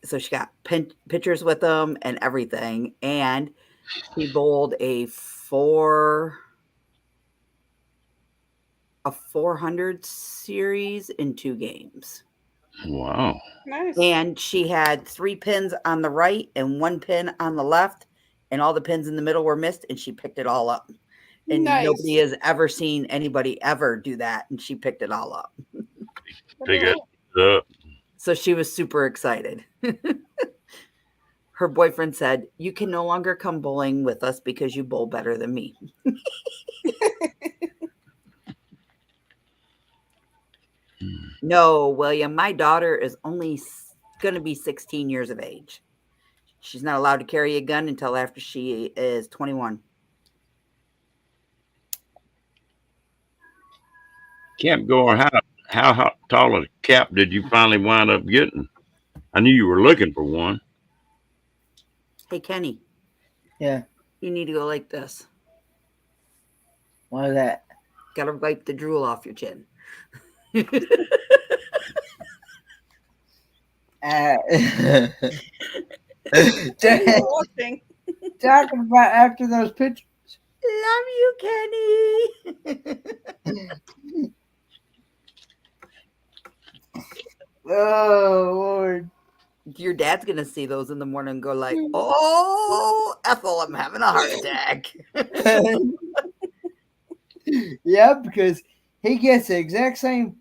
So she got pictures with them and everything. And she bowled a 400 series in 2 games. Wow. Nice. And she had 3 pins on the right and 1 pin on the left, and all the pins in the middle were missed, and she picked it all up. And nobody has ever seen anybody ever do that, and she picked it all up. Pick it up. So she was super excited. Her boyfriend said, "You can no longer come bowling with us because you bowl better than me." No, William, my daughter is only going to be 16 years of age. She's not allowed to carry a gun until after she is 21. Camp Goer, how tall a cap did you finally wind up getting? I knew you were looking for one. Hey, Kenny, Yeah. you need to go like this. What is that? Gotta wipe the drool off your chin. Watching. Talking about after those pictures. Love you, Kenny. Oh Lord. Your dad's gonna see those in the morning and go like, "Oh, Ethel, I'm having a heart attack." Yeah, because he gets the exact same.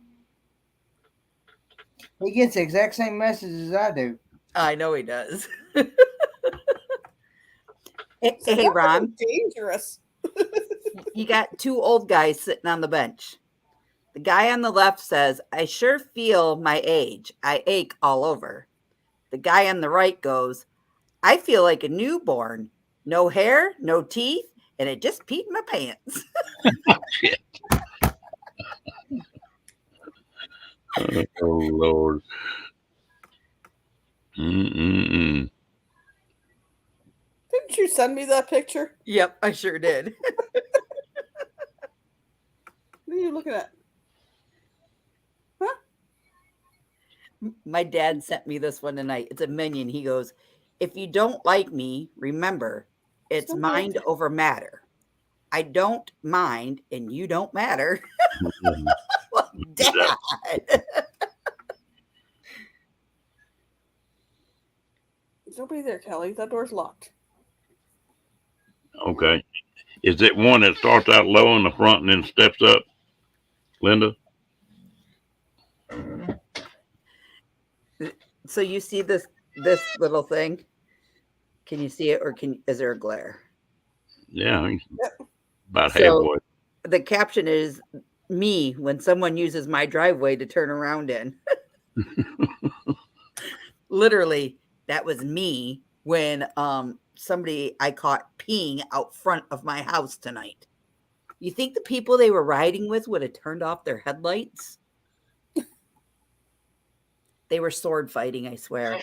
He gets the exact same messages I do. I know he does. So Hey, that Ron, was dangerous. you got two old guys sitting on the bench. The guy on the left says, "I sure feel my age. I ache all over." The guy on the right goes, "I feel like a newborn. No hair, no teeth, and it just peed in my pants." Shit. Oh Lord. Mm-mm-mm. Didn't you send me that picture? Yep, I sure did. What are you looking at? My dad sent me this one tonight. It's a minion. He goes, "If you don't like me, remember, it's Don't mind over matter. I don't mind, and you don't matter." Dad. There's nobody there, Kelly. That door's locked. Okay. Is it one that starts out low in the front and then steps up, Linda? So you see this little thing? Can you see it, or is there a glare? Yeah, I think Yep. about So halfway. the caption is me when someone uses my driveway to turn around in. Literally, that was me when somebody I caught peeing out front of my house tonight. You think the people they were riding with would have turned off their headlights? They were sword fighting, I swear.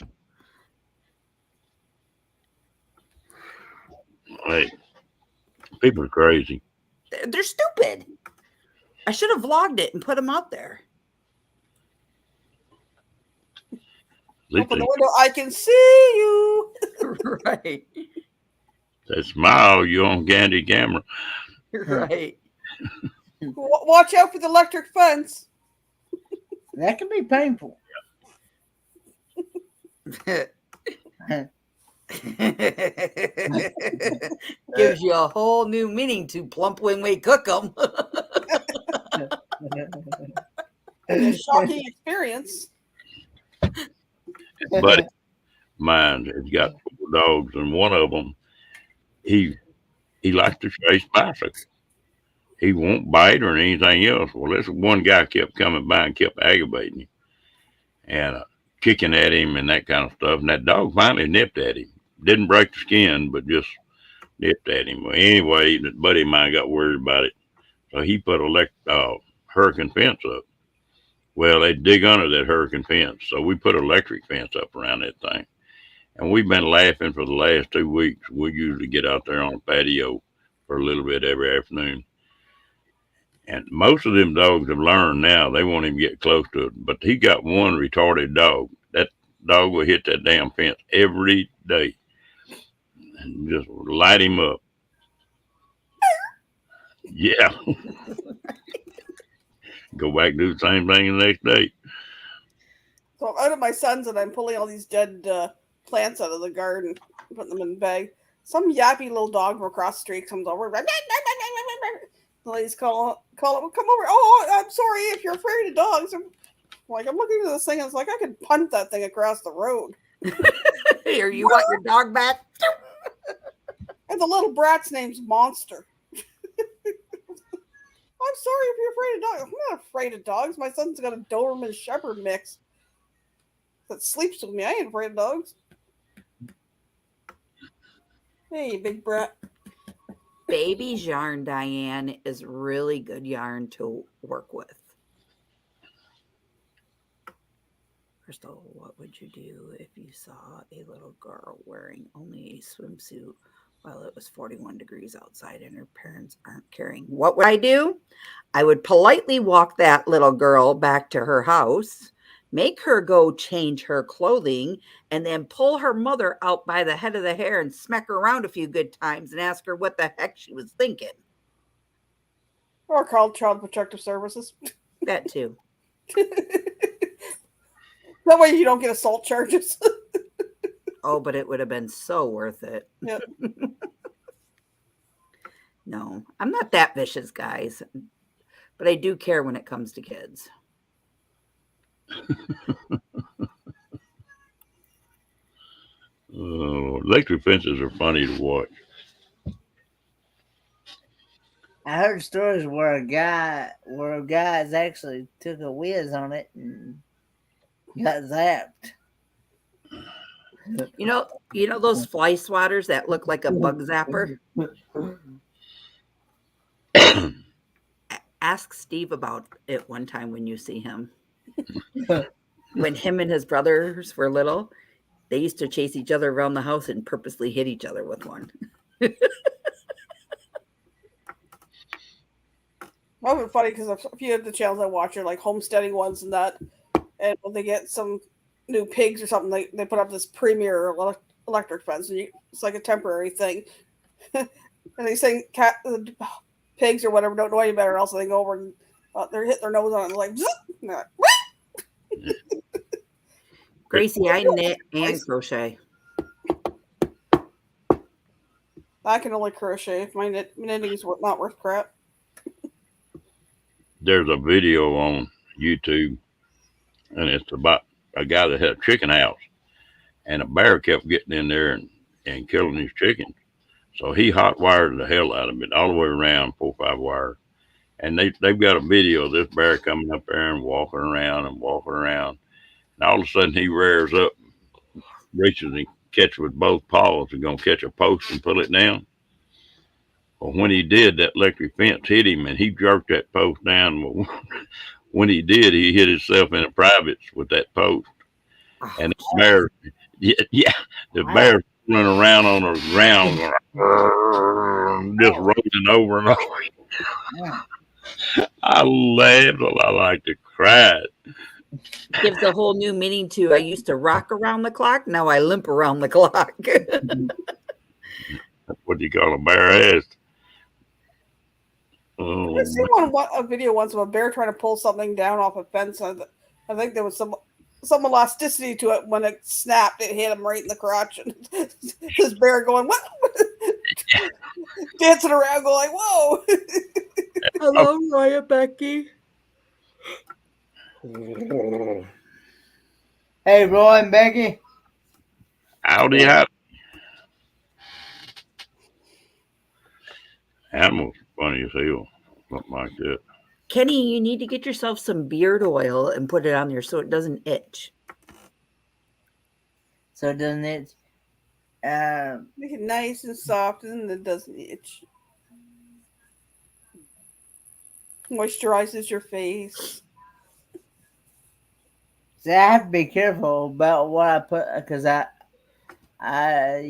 Hey, people are crazy. They're stupid. I should have vlogged it and put them out there. At least Open the window. I can see you. Right. they smile you on Candy camera. Right. Watch out for the electric fence. That can be painful. Gives you a whole new meaning to plump when we cook them. A shocking experience. But mine has got 4 dogs, and one of them, he likes to chase bicycles. He won't bite or anything else. Well, this one guy kept coming by and kept aggravating him and kicking at him and that kind of stuff. And that dog finally nipped at him. Didn't break the skin, but just nipped at him. Well, anyway, the buddy of mine got worried about it, so he put a hurricane fence up. Well, they dig under that hurricane fence, so we put electric fence up around that thing. And we've been laughing for the last 2 weeks. We usually get out there on the patio for a little bit every afternoon. And most of them dogs have learned now they won't even get close to it. But he got one retarded dog. That dog will hit that damn fence every day and just light him up. Yeah. Go back and do the same thing the next day. So I'm out of my sons and I'm pulling all these dead plants out of the garden, putting them in the bag. Some yappy little dog from across the street comes over. The ladies call him, come over. Oh, I'm sorry if you're afraid of dogs. I'm looking at this thing and it's like I could punt that thing across the road. Here, you want your dog back? And the little brat's name's Monster. I'm sorry if you're afraid of dogs. I'm not afraid of dogs. My son's got a Doberman Shepherd mix that sleeps with me. I ain't afraid of dogs. Hey, big brat. Baby's yarn, Diane, is really good yarn to work with. Crystal, what would you do if you saw a little girl wearing only a swimsuit while it was 41 degrees outside and her parents aren't caring? What would I do? I would politely walk that little girl back to her house, make her go change her clothing, and then pull her mother out by the head of the hair and smack her around a few good times and ask her what the heck she was thinking. Or call Child Protective Services. That too. That way you don't get assault charges. Oh, but it would have been so worth it. Yep. No, I'm not that vicious, guys, but I do care when it comes to kids. Electric fences are funny to watch. I heard stories where guys actually took a whiz on it and got zapped. You know those fly swatters that look like a bug zapper? Ask Steve about it one time when you see him. When him and his brothers were little, they used to chase each other around the house and purposely hit each other with one. That would be funny because a few of the channels I watch are like homesteading ones and that. And when they get some new pigs or something, they put up this premier electric fence. And it's like a temporary thing. And they say pigs or whatever don't know any better else. So they go over and they hit their nose on it and like, and they're like Gracie, I knit and crochet. I can only crochet. My knitting is not worth crap. There's a video on YouTube, and it's about a guy that had a chicken house, and a bear kept getting in there and killing his chickens. So he hot wired the hell out of it all the way around, 4 or 5 wires. And they've got a video of this bear coming up there and walking around. And all of a sudden he rears up, reaches and catches with both paws and gonna catch a post and pull it down. Well, when he did, that electric fence hit him and he jerked that post down. Well, when he did, he hit himself in the privates with that post. And the bear, the bear running around on the ground, just rolling over and over. I laughed till I like to cry. Gives a whole new meaning to I used to rock around the clock, now I limp around the clock. That's what you call a bear ass. Oh, I seen a video once of a bear trying to pull something down off a fence. I think there was some elasticity to it. When it snapped, it hit him right in the crotch. And this bear going, what? Dancing around going, whoa. Hello, Roya Becky. Hey, Roy and Becky. howdy, howdy. Animals funny as hell. Something like that. Kenny, you need to get yourself some beard oil and put it on there so it doesn't itch. So it doesn't itch. Make it nice and soft and it doesn't itch. Moisturizes your face. See, I have to be careful about what I put because I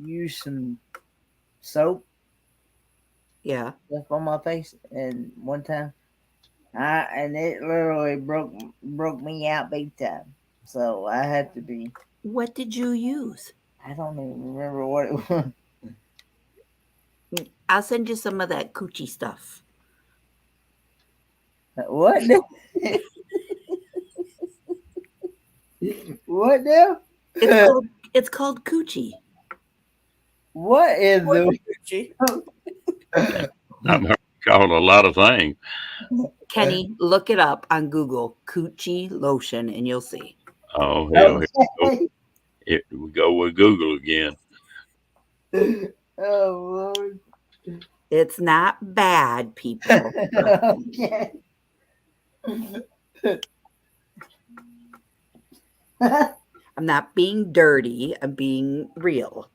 use some soap Yeah. stuff on my face, and one time, and it literally broke me out big time. So I had to be. What did you use? I don't even remember what it was. I'll send you some of that coochie stuff. What? What now? It's called coochie. What is the? I've heard called a lot of things. Kenny, look it up on Google, coochie lotion, and you'll see. Oh, hell. Here we go with Google again. Oh, Lord. It's not bad, people. Okay. I'm not being dirty. I'm being real.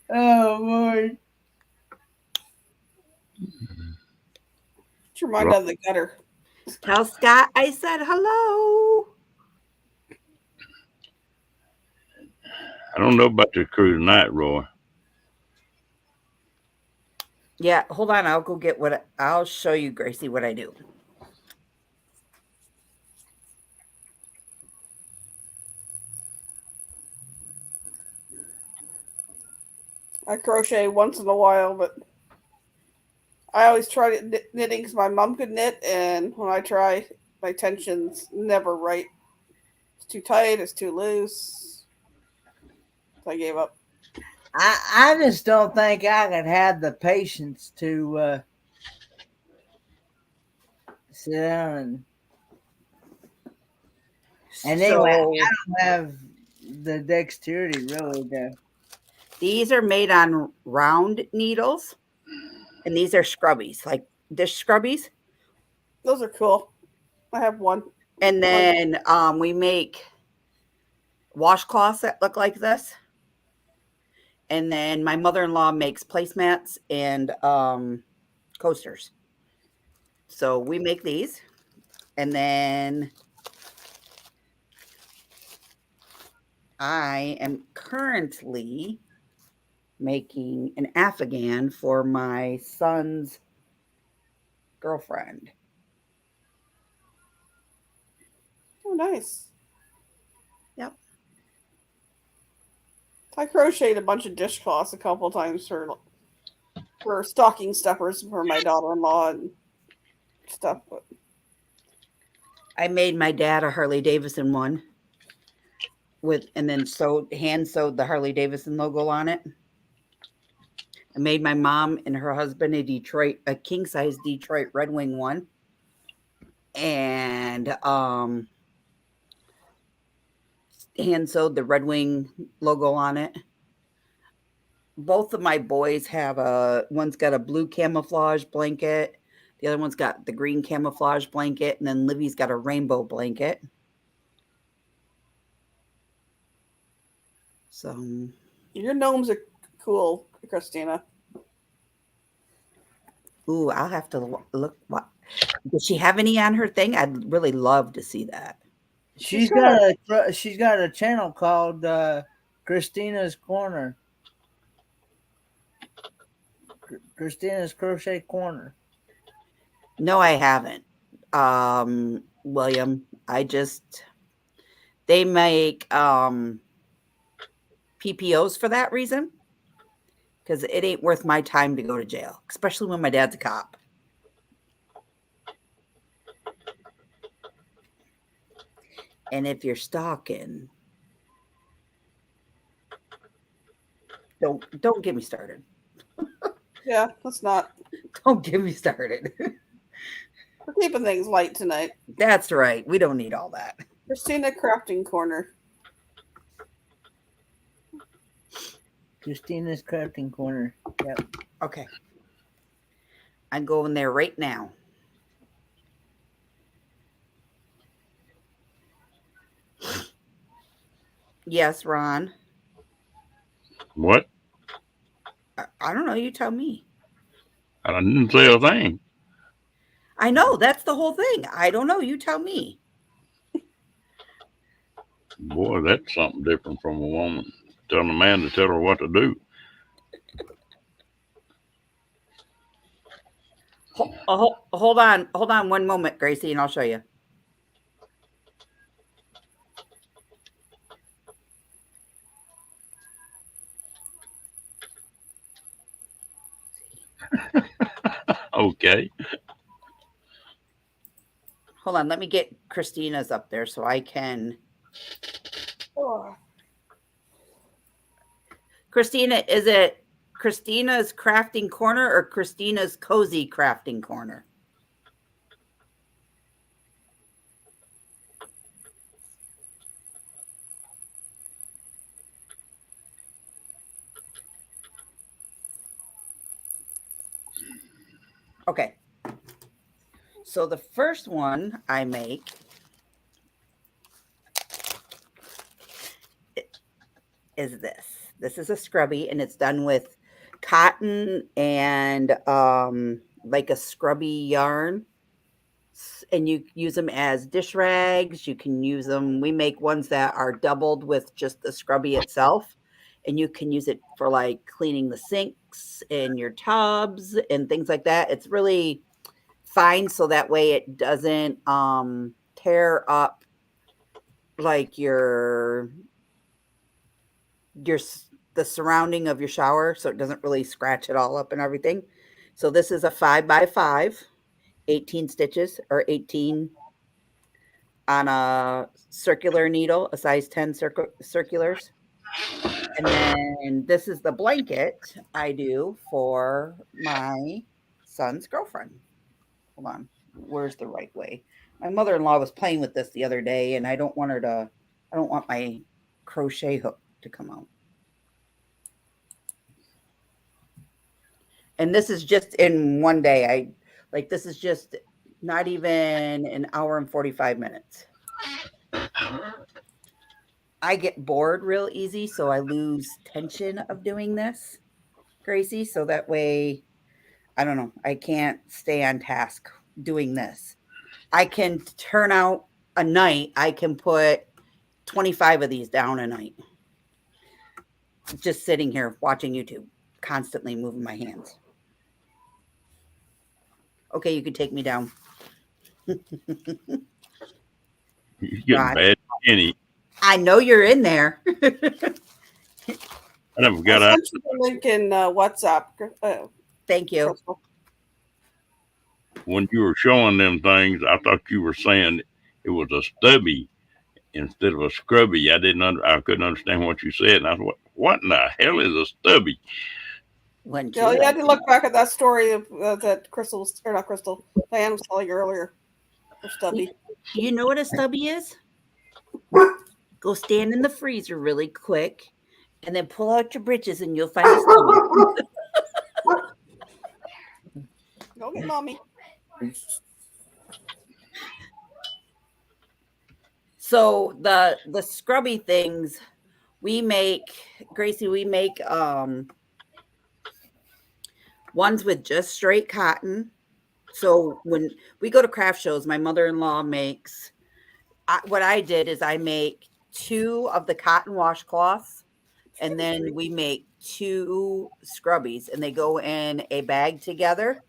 Oh, Lord. Your mind on the gutter. Tell Scott I said hello. I don't know about the crew tonight, Roy. Yeah, hold on. I'll go get I'll show you, Gracie, what I do. I crochet once in a while, but I always try to knitting because my mom could knit, and when I try, my tension's never right. It's too tight. It's too loose. So I gave up. I just don't think I could have the patience to sit down and anyway, I don't have the dexterity really to. These are made on round needles, and these are scrubbies, like dish scrubbies. Those are cool. I have one. And then we make washcloths that look like this. And then my mother-in-law makes placemats and coasters. So we make these. And then I am currently making an Afghan for my son's girlfriend. Oh, nice. Yep. I crocheted a bunch of dishcloths a couple times for stocking stuffers for my daughter-in-law and stuff. But I made my dad a Harley Davidson one and then hand sewed the Harley Davidson logo on it. I made my mom and her husband a king size Detroit Red Wing one. And hand sewed the Red Wing logo on it. Both of my boys have one's got a blue camouflage blanket. The other one's got the green camouflage blanket. And then Livy's got a rainbow blanket. So your gnomes are cool, Christina. Ooh, I'll have to look. What does she have any on her thing? I'd really love to see that. She's got a channel called Christina's Corner. Christina's Crochet Corner. No, I haven't. William, they make PPOs for that reason. Because it ain't worth my time to go to jail, especially when my dad's a cop. And if you're stalking, don't get me started. Yeah, let's not. Don't get me started. We're keeping things light tonight. That's right. We don't need all that. Christina Crafting Corner. Christina's Crafting Corner. Yep. Okay. I'm going there right now. Yes, Ron. What? I don't know. You tell me. I didn't say a thing. I know. That's the whole thing. I don't know. You tell me. Boy, that's something different from a woman telling a man to tell her what to do. Hold on 1 moment, Gracie, and I'll show you. Okay. Hold on, let me get Christina's up there so I can. Oh. Christina, is it Christina's Crafting Corner or Christina's Cozy Crafting Corner? Okay. So the first one I make is this. This is a scrubby, and it's done with cotton and like a scrubby yarn, and you use them as dish rags. You can use them. We make ones that are doubled with just the scrubby itself, and you can use it for like cleaning the sinks and your tubs and things like that. It's really fine, so that way it doesn't tear up like the surrounding of your shower, so it doesn't really scratch it all up and everything. So this is a 5x5, 18 stitches, or 18 on a circular needle, a size 10 circulars. And then this is the blanket I do for my son's girlfriend. Hold on. Where's the right way? My mother-in-law was playing with this the other day, and I don't want my crochet hook to come out. And this is just in one day. This is just not even an hour and 45 minutes. I get bored real easy, so I lose tension of doing this, Gracie. So that way, I don't know, I can't stay on task doing this. I can turn out a night, I can put 25 of these down a night. Just sitting here watching YouTube, constantly moving my hands. Okay, you can take me down. You're getting bad, Kenny. I know you're in there. I never got I out. sent you the link in WhatsApp. Thank you. Crystal. When you were showing them things, I thought you were saying it was a stubby instead of a scrubby. I couldn't understand what you said, and I thought, what in the hell is a stubby? You had to look back at that story of that Diane was telling you earlier. The stubby. You know what a stubby is? Go stand in the freezer really quick, and then pull out your britches, and you'll find a stubby. Go get mommy. So the scrubby things we make, Gracie, we make ones with just straight cotton. So when we go to craft shows, my mother-in-law makes, what I did is I make 2 of the cotton washcloths, and then we make 2 scrubbies, and they go in a bag together,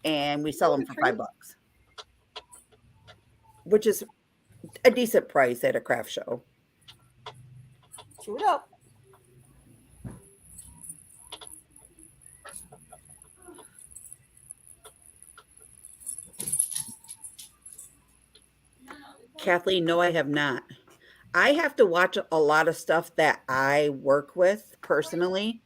and we sell them for $5, which is a decent price at a craft show. Chew it up. Kathleen, no, I have not. I have to watch a lot of stuff that I work with personally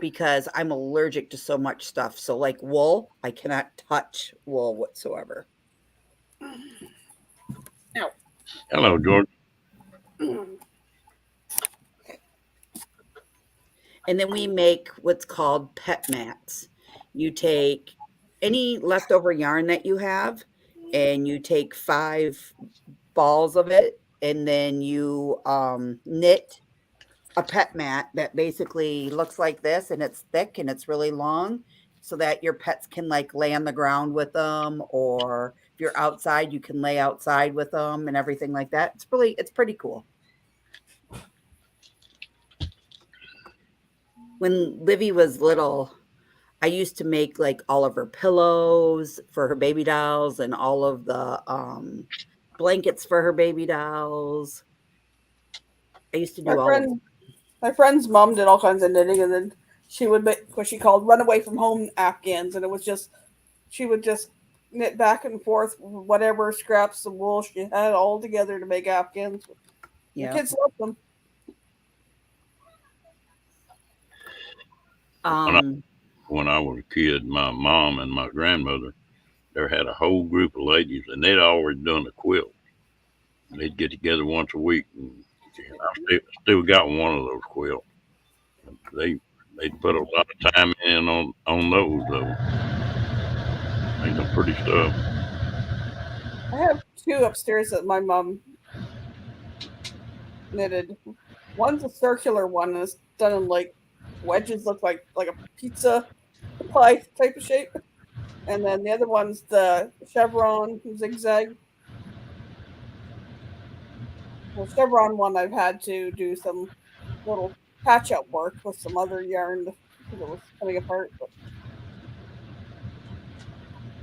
because I'm allergic to so much stuff. So like wool, I cannot touch wool whatsoever. Ow. Hello, George. And then we make what's called pet mats. You take any leftover yarn that you have, and you take 5 balls of it, and then you knit a pet mat that basically looks like this, and it's thick and it's really long, so that your pets can like lay on the ground with them, or if you're outside, you can lay outside with them and everything like that. It's pretty cool. When Livy was little, I used to make like all of her pillows for her baby dolls and all of the blankets for her baby dolls. I used to do my friend's mom did all kinds of knitting, and then she would make what she called runaway from home afghans, and it was just, she would just knit back and forth whatever scraps of wool she had all together to make afghans. Yeah. The kids loved them. When I was a kid, my mom and my grandmother, there had a whole group of ladies, and they'd always done a quilt. They'd get together once a week, and I still got one of those quilts. They put a lot of time in on those, though. Made some pretty stuff. I have 2 upstairs that my mom knitted. One's a circular one, and it's done in like wedges, look like a pizza pie type of shape. And then the other one's the chevron zigzag. The chevron one I've had to do some little patch up work with some other yarn because it was coming apart. But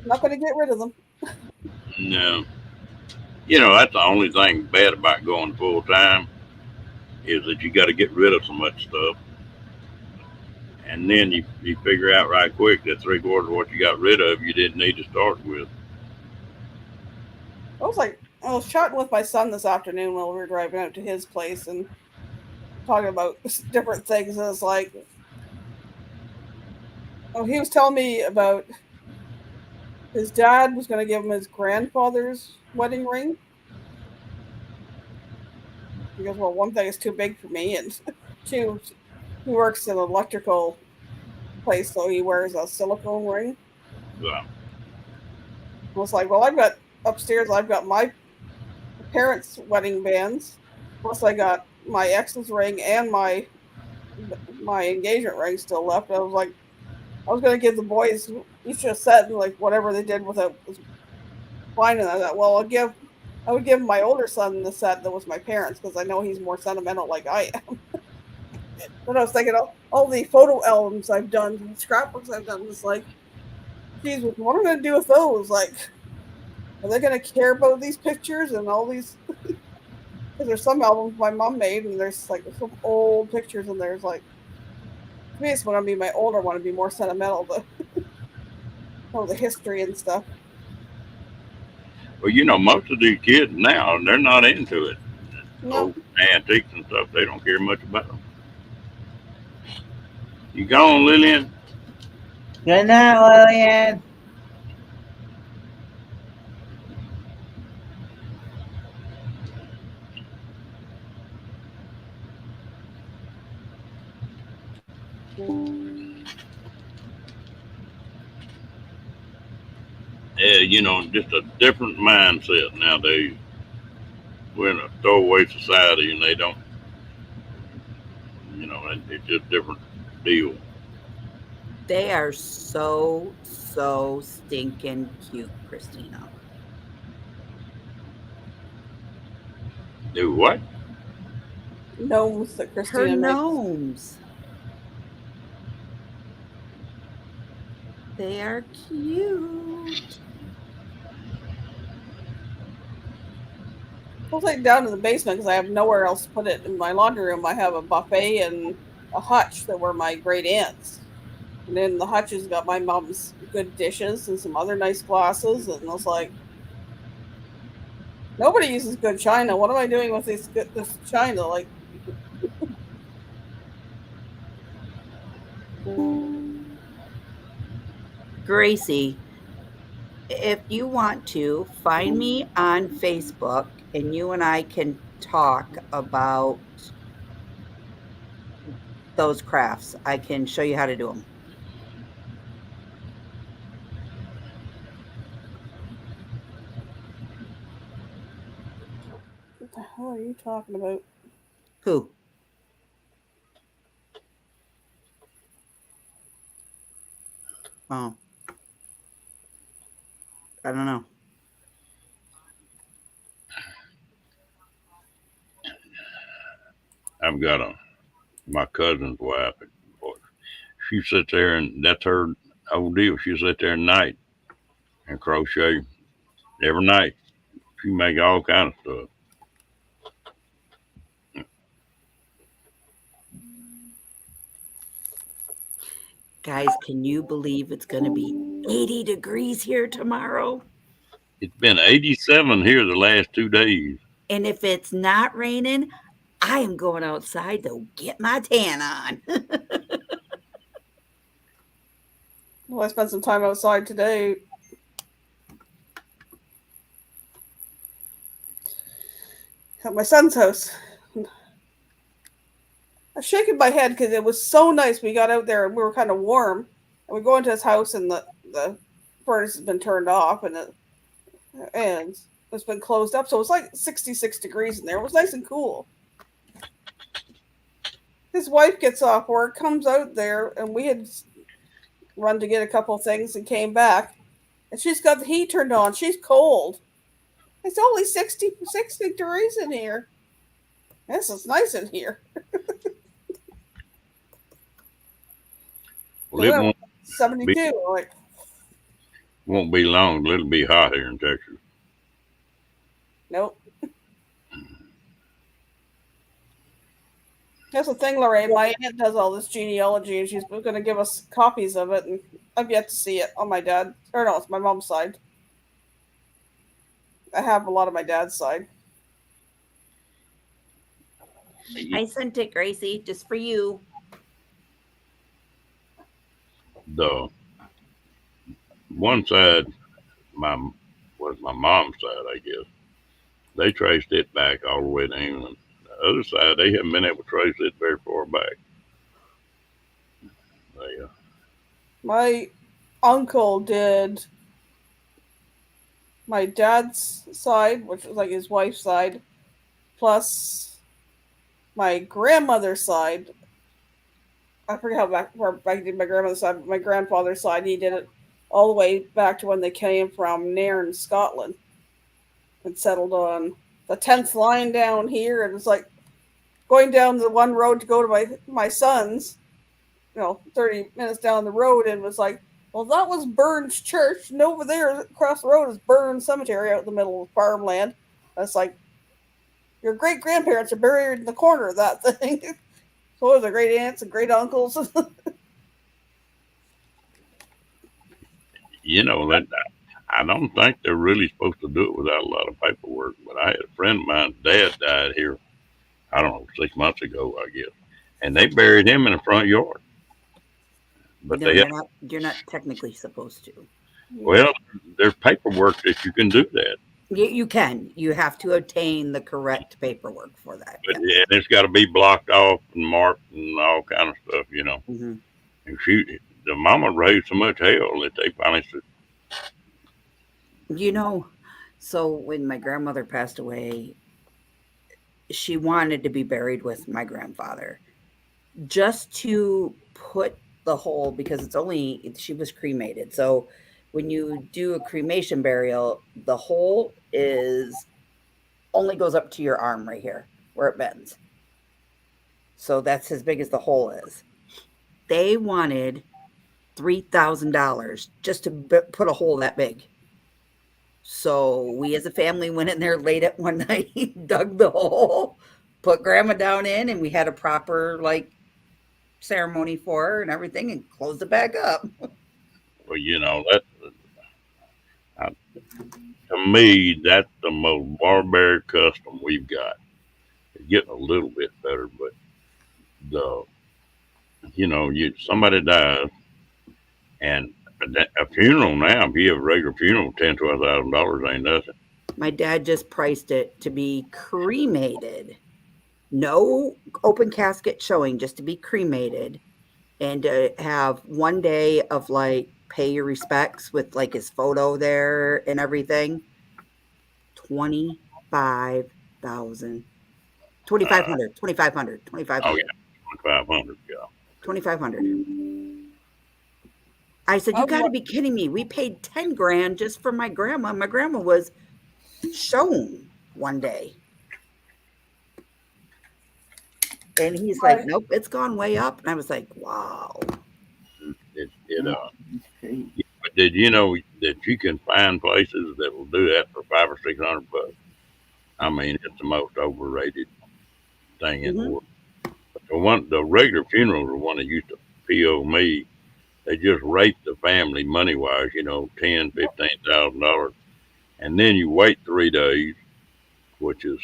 I'm not going to get rid of them. No. You know, that's the only thing bad about going full time is that you got to get rid of so much stuff. And then you figure out right quick that 3/4 of what you got rid of you didn't need to start with. I was chatting with my son this afternoon while we were driving out to his place and talking about different things. And it's like, he was telling me about his dad was going to give him his grandfather's wedding ring. He goes, well, one thing is too big for me, and two, he works in an electrical place, so he wears a silicone ring. So, I was like, well, I've got upstairs, I've got my parents' wedding bands, plus I got my ex's ring and my engagement ring still left. I was like, I was going to give the boys each a set, and like whatever they did with it was fine. And I thought, well, I would give my older son the set that was my parents because I know he's more sentimental like I am. But I was thinking all the photo albums I've done, and scrapbooks I've done, was like, geez, what am I going to do with those? Like, are they going to care about these pictures and all these? Because there's some albums my mom made, and there's like some old pictures, and there's like, to me, it's going to be my older one to be more sentimental, but the history and stuff. well, you know, most of these kids now, they're not into it. No. Old antiques and stuff, they don't care much about them. You gone, Lillian? Good night, Lillian. Yeah, you know, just a different mindset nowadays. We're in a throwaway society, and they don't, you know, it's just a different deal. They are so stinking cute, Christina. Do what? Gnomes that Her Christina makes. gnomes. They are cute. I'll take it down to the basement because I have nowhere else to put it. In my laundry room, I have a buffet and a hutch that were my great aunts. And then the hutch has got my mom's good dishes and some other nice glasses. And I was like, nobody uses good china. What am I doing with this china? Like, Gracie, if you want to, find me on Facebook and you and I can talk about those crafts. I can show you how to do them. what the hell are you talking about? Who? Oh. I don't know. I've got my cousin's wife. She sits there, and that's her whole deal. She sit there at night and crochet every night. She make all kind of stuff. Guys, can you believe it's going to be 80 degrees here tomorrow? It's been 87 here the last 2 days. And if it's not raining, I am going outside to get my tan on. Well, I spent some time outside today. At my son's house. I was shaking my head because it was so nice. We got out there and we were kind of warm. And we go into his house and the furnace has been turned off and it's been closed up. So it's like 66 degrees in there. It was nice and cool. His wife gets off work, comes out there, and we had run to get a couple things and came back. and she's got the heat turned on. She's cold. It's only 60 degrees in here. This is nice in here. Well, it won't 72. Like, won't be long till it'll be hot here in Texas. nope. That's the thing, Lorraine. My aunt does all this genealogy, and she's going to give us copies of it, and I've yet to see it on my dad. Or no, it's my mom's side. I have a lot of my dad's side. I sent it, Gracie, just for you. The one side was my mom's side, I guess. They traced it back all the way to England. The other side, they haven't been able to trace it very far back. My uncle did my dad's side, which was like his wife's side, plus my grandmother's side. I forget how far back he did my grandmother's side, but my grandfather's side, he did it all the way back to when they came from Nairn, Scotland, and settled on the 10th line down here. And it's like going down the one road to go to my son's, 30 minutes down the road, and was like, well, that was Burns Church, and over there across the road is Burns Cemetery out in the middle of farmland. It's like, your great grandparents are buried in the corner of that thing. So are the great aunts and great uncles. That I don't think they're really supposed to do it without a lot of paperwork. But I had a friend of mine's dad died here, I don't know, 6 months ago, I guess, and they buried him in the front yard. But No, you're not technically supposed to. Well, there's paperwork that you can do that. You can. You have to obtain the correct paperwork for that. But and it's got to be blocked off and marked and all kind of stuff, Mm-hmm. And the mama raised so much hell that they finally said, So when my grandmother passed away, she wanted to be buried with my grandfather, just to put the hole, because she was cremated. So when you do a cremation burial, the hole only goes up to your arm right here where it bends. So that's as big as the hole is. They wanted $3,000 just to put a hole that big. So we as a family went in there late at one night, dug the hole, put grandma down in, and we had a proper ceremony for her and everything, and closed it back up. well, to me, that's the most barbaric custom we've got. It's getting a little bit better, but somebody dies, and a funeral now, if you have a regular funeral, $10,000-$12,000 ain't nothing. My dad just priced it to be cremated. No open casket showing, just to be cremated, and to have one day of pay your respects with his photo there and everything. $25,000. $2,500. $2,500. Oh, yeah. $2,500, yeah. $2,500. I said, you got to be kidding me. We paid $10,000 just for my grandma. My grandma was shown one day. And he's like, nope, it's gone way up. And I was like, wow. But did you know that you can find places that will do that for $500 or $600? I mean, it's the most overrated thing in the world. The regular funerals are one that used to PO me. They just rape the family money wise, $10,000, $15,000, and then you wait 3 days, which is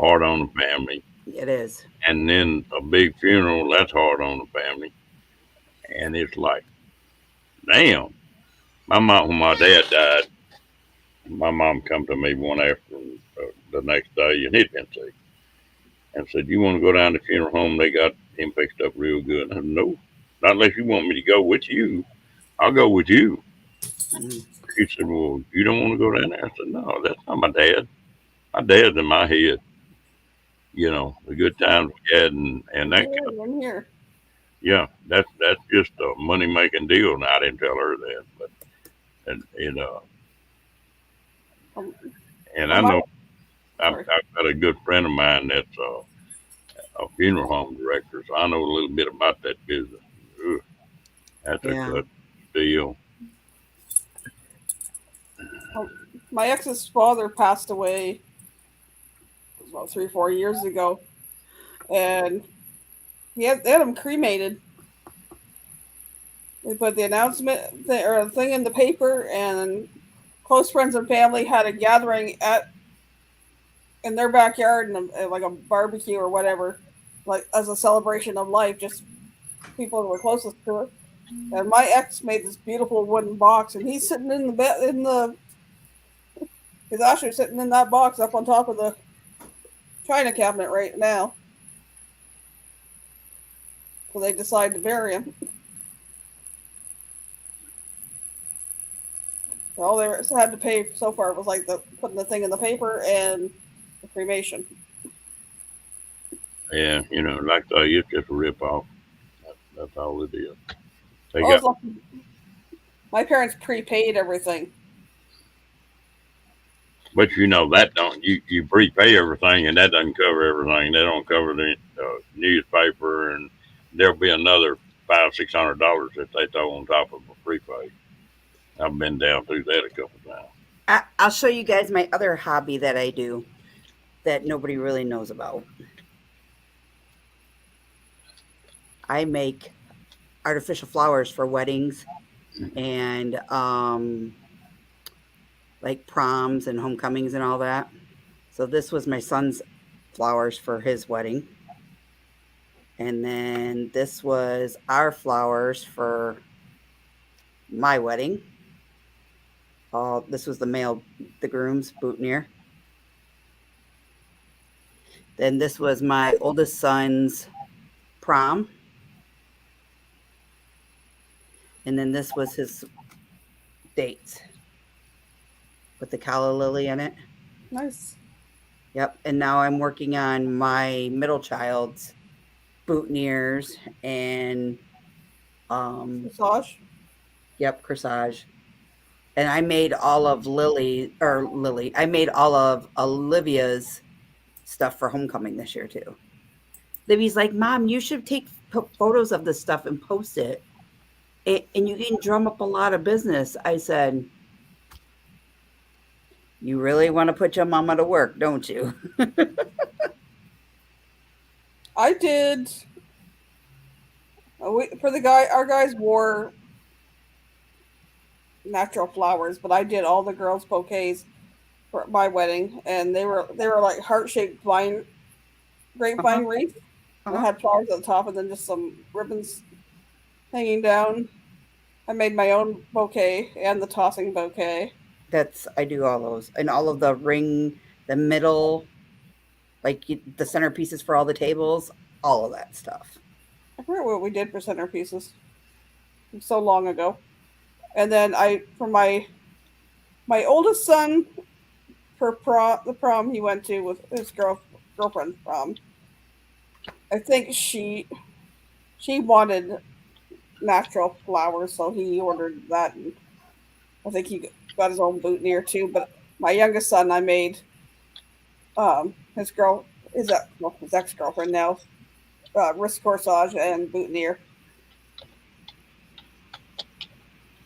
hard on the family. It is. And then a big funeral, that's hard on the family. And it's like, damn. When my dad died, my mom come to me one after the next day, and he'd been sick, and said, you want to go down to the funeral home? They got him fixed up real good. I said, no, not unless you want me to go with you. I'll go with you. He said, well, you don't want to go down there? I said, no, that's not my dad. My dad's in my head. The good times we had and that kind of, here. Yeah, that's just a money making deal. And I didn't tell her that, but and Um, and I well, my know sorry. I've got a good friend of mine that's a funeral home director, so I know a little bit about that business. Ugh, that's a Yeah. good deal. Um, my ex's father passed away. It was about 3 or 4 years ago, and they had him cremated. They put the announcement or thing in the paper, and close friends and family had a gathering at in their backyard and like a barbecue or whatever, like as a celebration of life. Just people who were closest to it. And my ex made this beautiful wooden box, and he's sitting in the bed in the his ashes sitting in that box up on top of the china cabinet right now. So they decided to bury him. All they had to pay so far was like the putting the thing in the paper and the cremation. Yeah, like I say, it's just a rip off. That's all it is. They I was got, lucky. My parents prepaid everything. but that don't you prepay everything, and that doesn't cover everything. They don't cover the newspaper, and there'll be another $500-600 that they throw on top of a prepay. I've been down through that a couple times. I'll show you guys my other hobby that I do that nobody really knows about. I make artificial flowers for weddings and like proms and homecomings and all that. So this was my son's flowers for his wedding. And then this was our flowers for my wedding. This was the groom's boutonniere. Then this was my oldest son's prom. And then this was his dates with the calla lily in it. Nice. Yep. And now I'm working on my middle child's boutonnieres and Massage. yep, corsage. And I made all of I made all of Olivia's stuff for homecoming this year too. Libby's like, Mom, you should take photos of this stuff and post it. And you can drum up a lot of business. I said, you really want to put your mama to work, don't you? I did. For our guys wore natural flowers, but I did all the girls' bouquets for my wedding, and they were like heart shaped grapevine wreath that Uh-huh. had flowers at the top, and then just some ribbons hanging down. I made my own bouquet and the tossing bouquet. I do all those and all of the ring, the middle, like the centerpieces for all the tables, all of that stuff. I forget what we did for centerpieces. It was so long ago. And then for my oldest son, for the prom he went to with his girlfriend's prom, I think she wanted natural flowers, so he ordered that, and I think he got his own boutonniere too. But my youngest son, I made his ex girlfriend now, wrist corsage and boutonniere.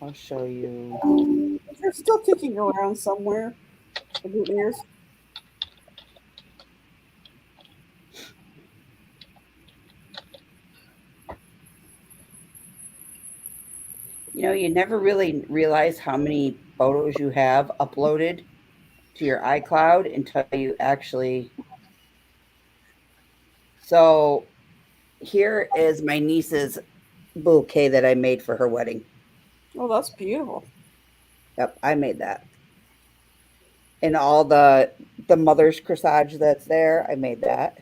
I'll show you. They're still kicking around somewhere. The boutonnieres. You never really realize how many photos you have uploaded to your iCloud until you actually. So here is my niece's bouquet that I made for her wedding. Oh, that's beautiful. Yep, I made that. And all the mother's corsage that's there, I made that.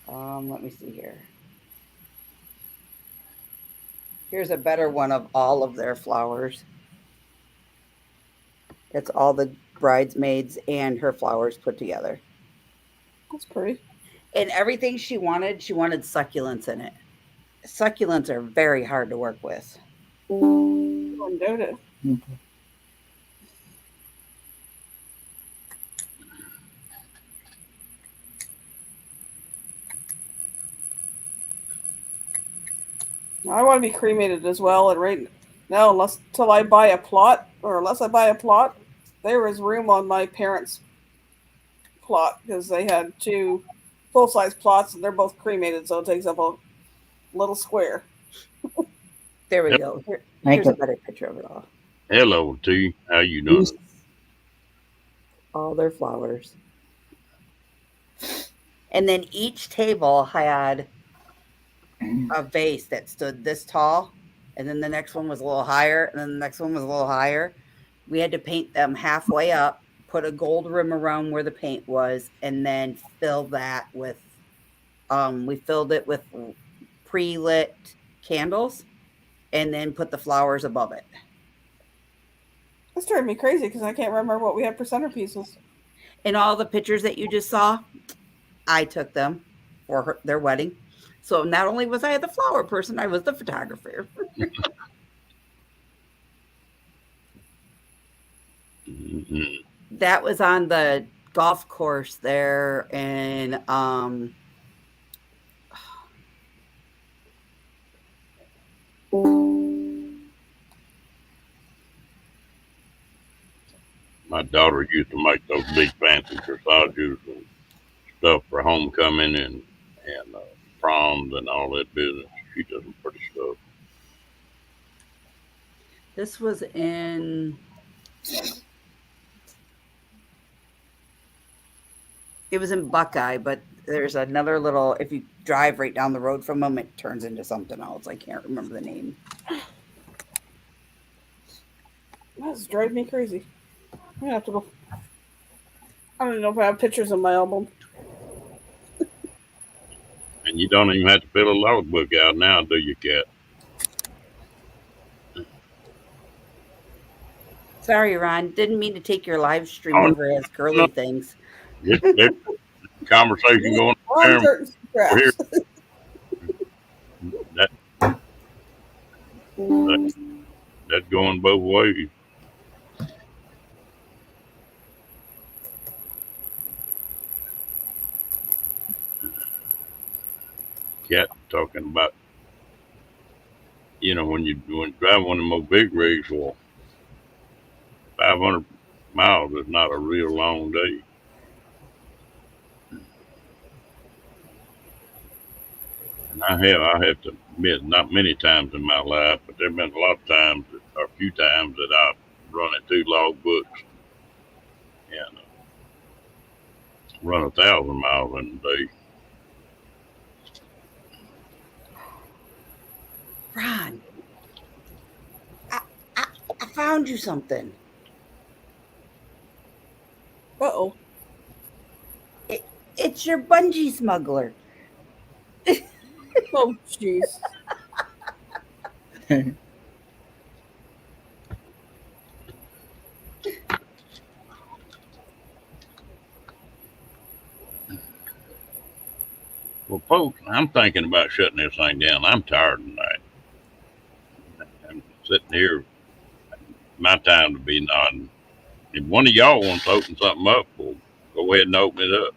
Let me see here. Here's a better one of all of their flowers. It's all the bridesmaids and her flowers put together. That's pretty. And everything she wanted succulents in it. Succulents are very hard to work with. Wouldn't doubt it. I want to be cremated as well, and right now, unless I buy a plot, there is room on my parents' plot because they had two full-size plots, and they're both cremated, so it takes up a little square. There we Yep. go. Make Here's a it- better picture of it all. Hello, T. How you doing? All their flowers. And then each table had a vase that stood this tall, and then the next one was a little higher, and then the next one was a little higher. We had to paint them halfway up, put a gold rim around where the paint was, and then fill that with we filled it with pre-lit candles and then put the flowers above it. This drove me crazy because I can't remember what we had for centerpieces. And all the pictures that you just saw, I took them for their wedding. So not only was I the flower person, I was the photographer. Mhm. That was on the golf course there in My daughter used to make those big fancy corsages and stuff for homecoming and proms and all that business. She does some pretty stuff. this was in it was in Buckeye, but there's another little, if you drive right down the road from them, it turns into something else. I can't remember the name. That's driving me crazy. I'm gonna have to go. I don't even know if I have pictures in my album. And you don't even have to fill a logbook out now, do you, Kat? Sorry, Ron. Didn't mean to take your live stream Oh, over as girly no. things. There's conversation going on Ron there. Curtin scraps. That's going both ways. Kat talking about, when you drive one of them big rigs, well, 500 miles is not a real long day. And I have to admit, not many times in my life, but there've been a lot of times, or a few times that I've run at 2 logbooks and run 1,000 miles in a day. Ron, I found you something. Uh-oh. It's your bungee smuggler. Oh, jeez. Well, folks, I'm thinking about shutting this thing down. I'm tired tonight. I'm sitting here, my time to be nodding. If one of y'all wants to open something up, well, go ahead and open it up.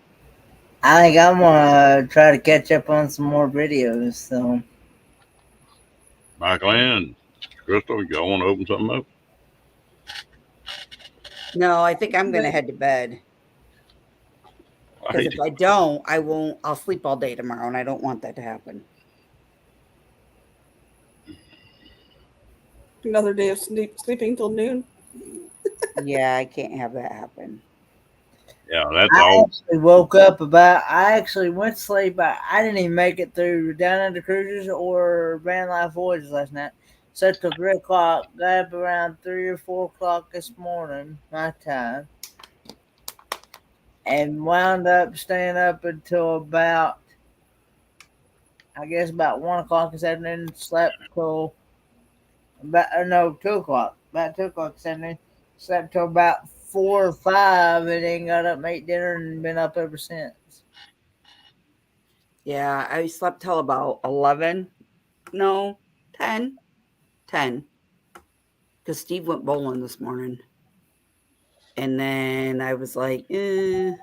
I think I'm gonna try to catch up on some more videos. So Michael and Crystal, y'all want to open something up? No, I think I'm going to head to bed. Because if I don't, I'll sleep all day tomorrow, and I don't want that to happen. Another day of sleeping till noon. Yeah, I can't have that happen. Yeah, that's I all. actually woke up I actually went to sleep. I didn't even make it through Down Under Cruisers or Van Life Voyages last night. Slept till 3 o'clock. Got up around 3 or 4 o'clock this morning, my time, and wound up staying up until about 1 o'clock this afternoon. Slept till 2 o'clock. About 2 o'clock this afternoon. Slept till about 4 or 5, and then got up and ate dinner and been up ever since. Yeah, I slept till about 11. No, 10. 10. because Steve went bowling this morning. And then I was like, And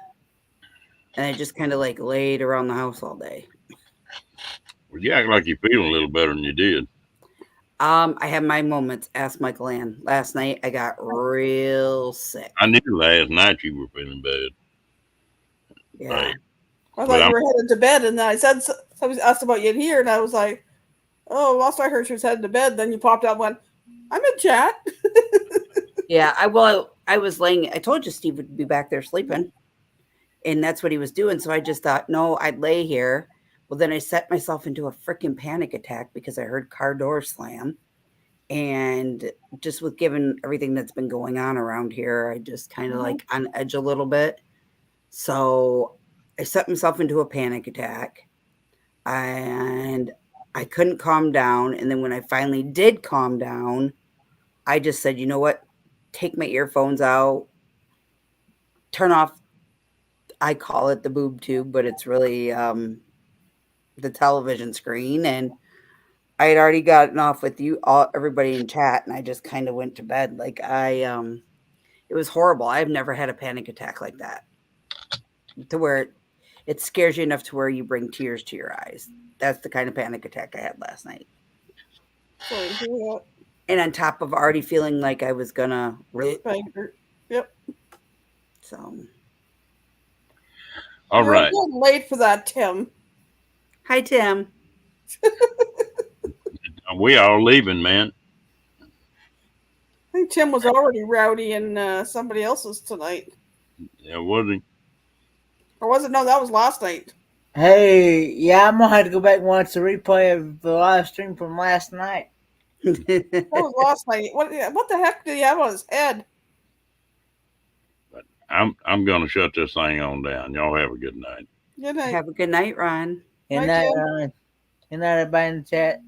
I just kind of like laid around the house all day. Well, you act like you're feeling a little better than you did. I had my moments. Ask Michael Ann. Last night I got real sick. I knew last night you were feeling bad. Yeah. Right. I But thought I'm- you were headed to bed, and then I said somebody asked about you in here, and I was like, "Oh, last I heard she was headed to bed." Then you popped out, and went, "I'm in chat." Yeah. I was laying. I told you Steve would be back there sleeping, and that's what he was doing. So I just thought, no, I'd lay here. Well, then I set myself into a freaking panic attack because I heard car door slam, and just with given everything that's been going on around here, I just kind of like on edge a little bit. So I set myself into a panic attack, and I couldn't calm down. And then when I finally did calm down, I just said, you know what? Take my earphones out, turn off, I call it the boob tube, but it's really the television screen. And I had already gotten off with everybody in chat, and I just kind of went to bed. Like it was horrible. I've never had a panic attack like that, to where it scares you enough to where you bring tears to your eyes. That's the kind of panic attack I had last night. Sorry to hear that. And on top of already feeling like I was gonna Yep. So All You're right. a little late for that, Tim. hi Tim. We all leaving, man. I think Tim was already rowdy in somebody else's tonight. Yeah, was he? Or was it? No, that was last night. Hey, yeah, I'm gonna have to go back and watch the replay of the live stream from last night. That was last night. What the heck did he have on his head? I'm gonna shut this thing on down. Y'all have a good night. Good night. Have a good night, Ron. Good Hi, night, Tim. Ron. Good night, everybody in the chat.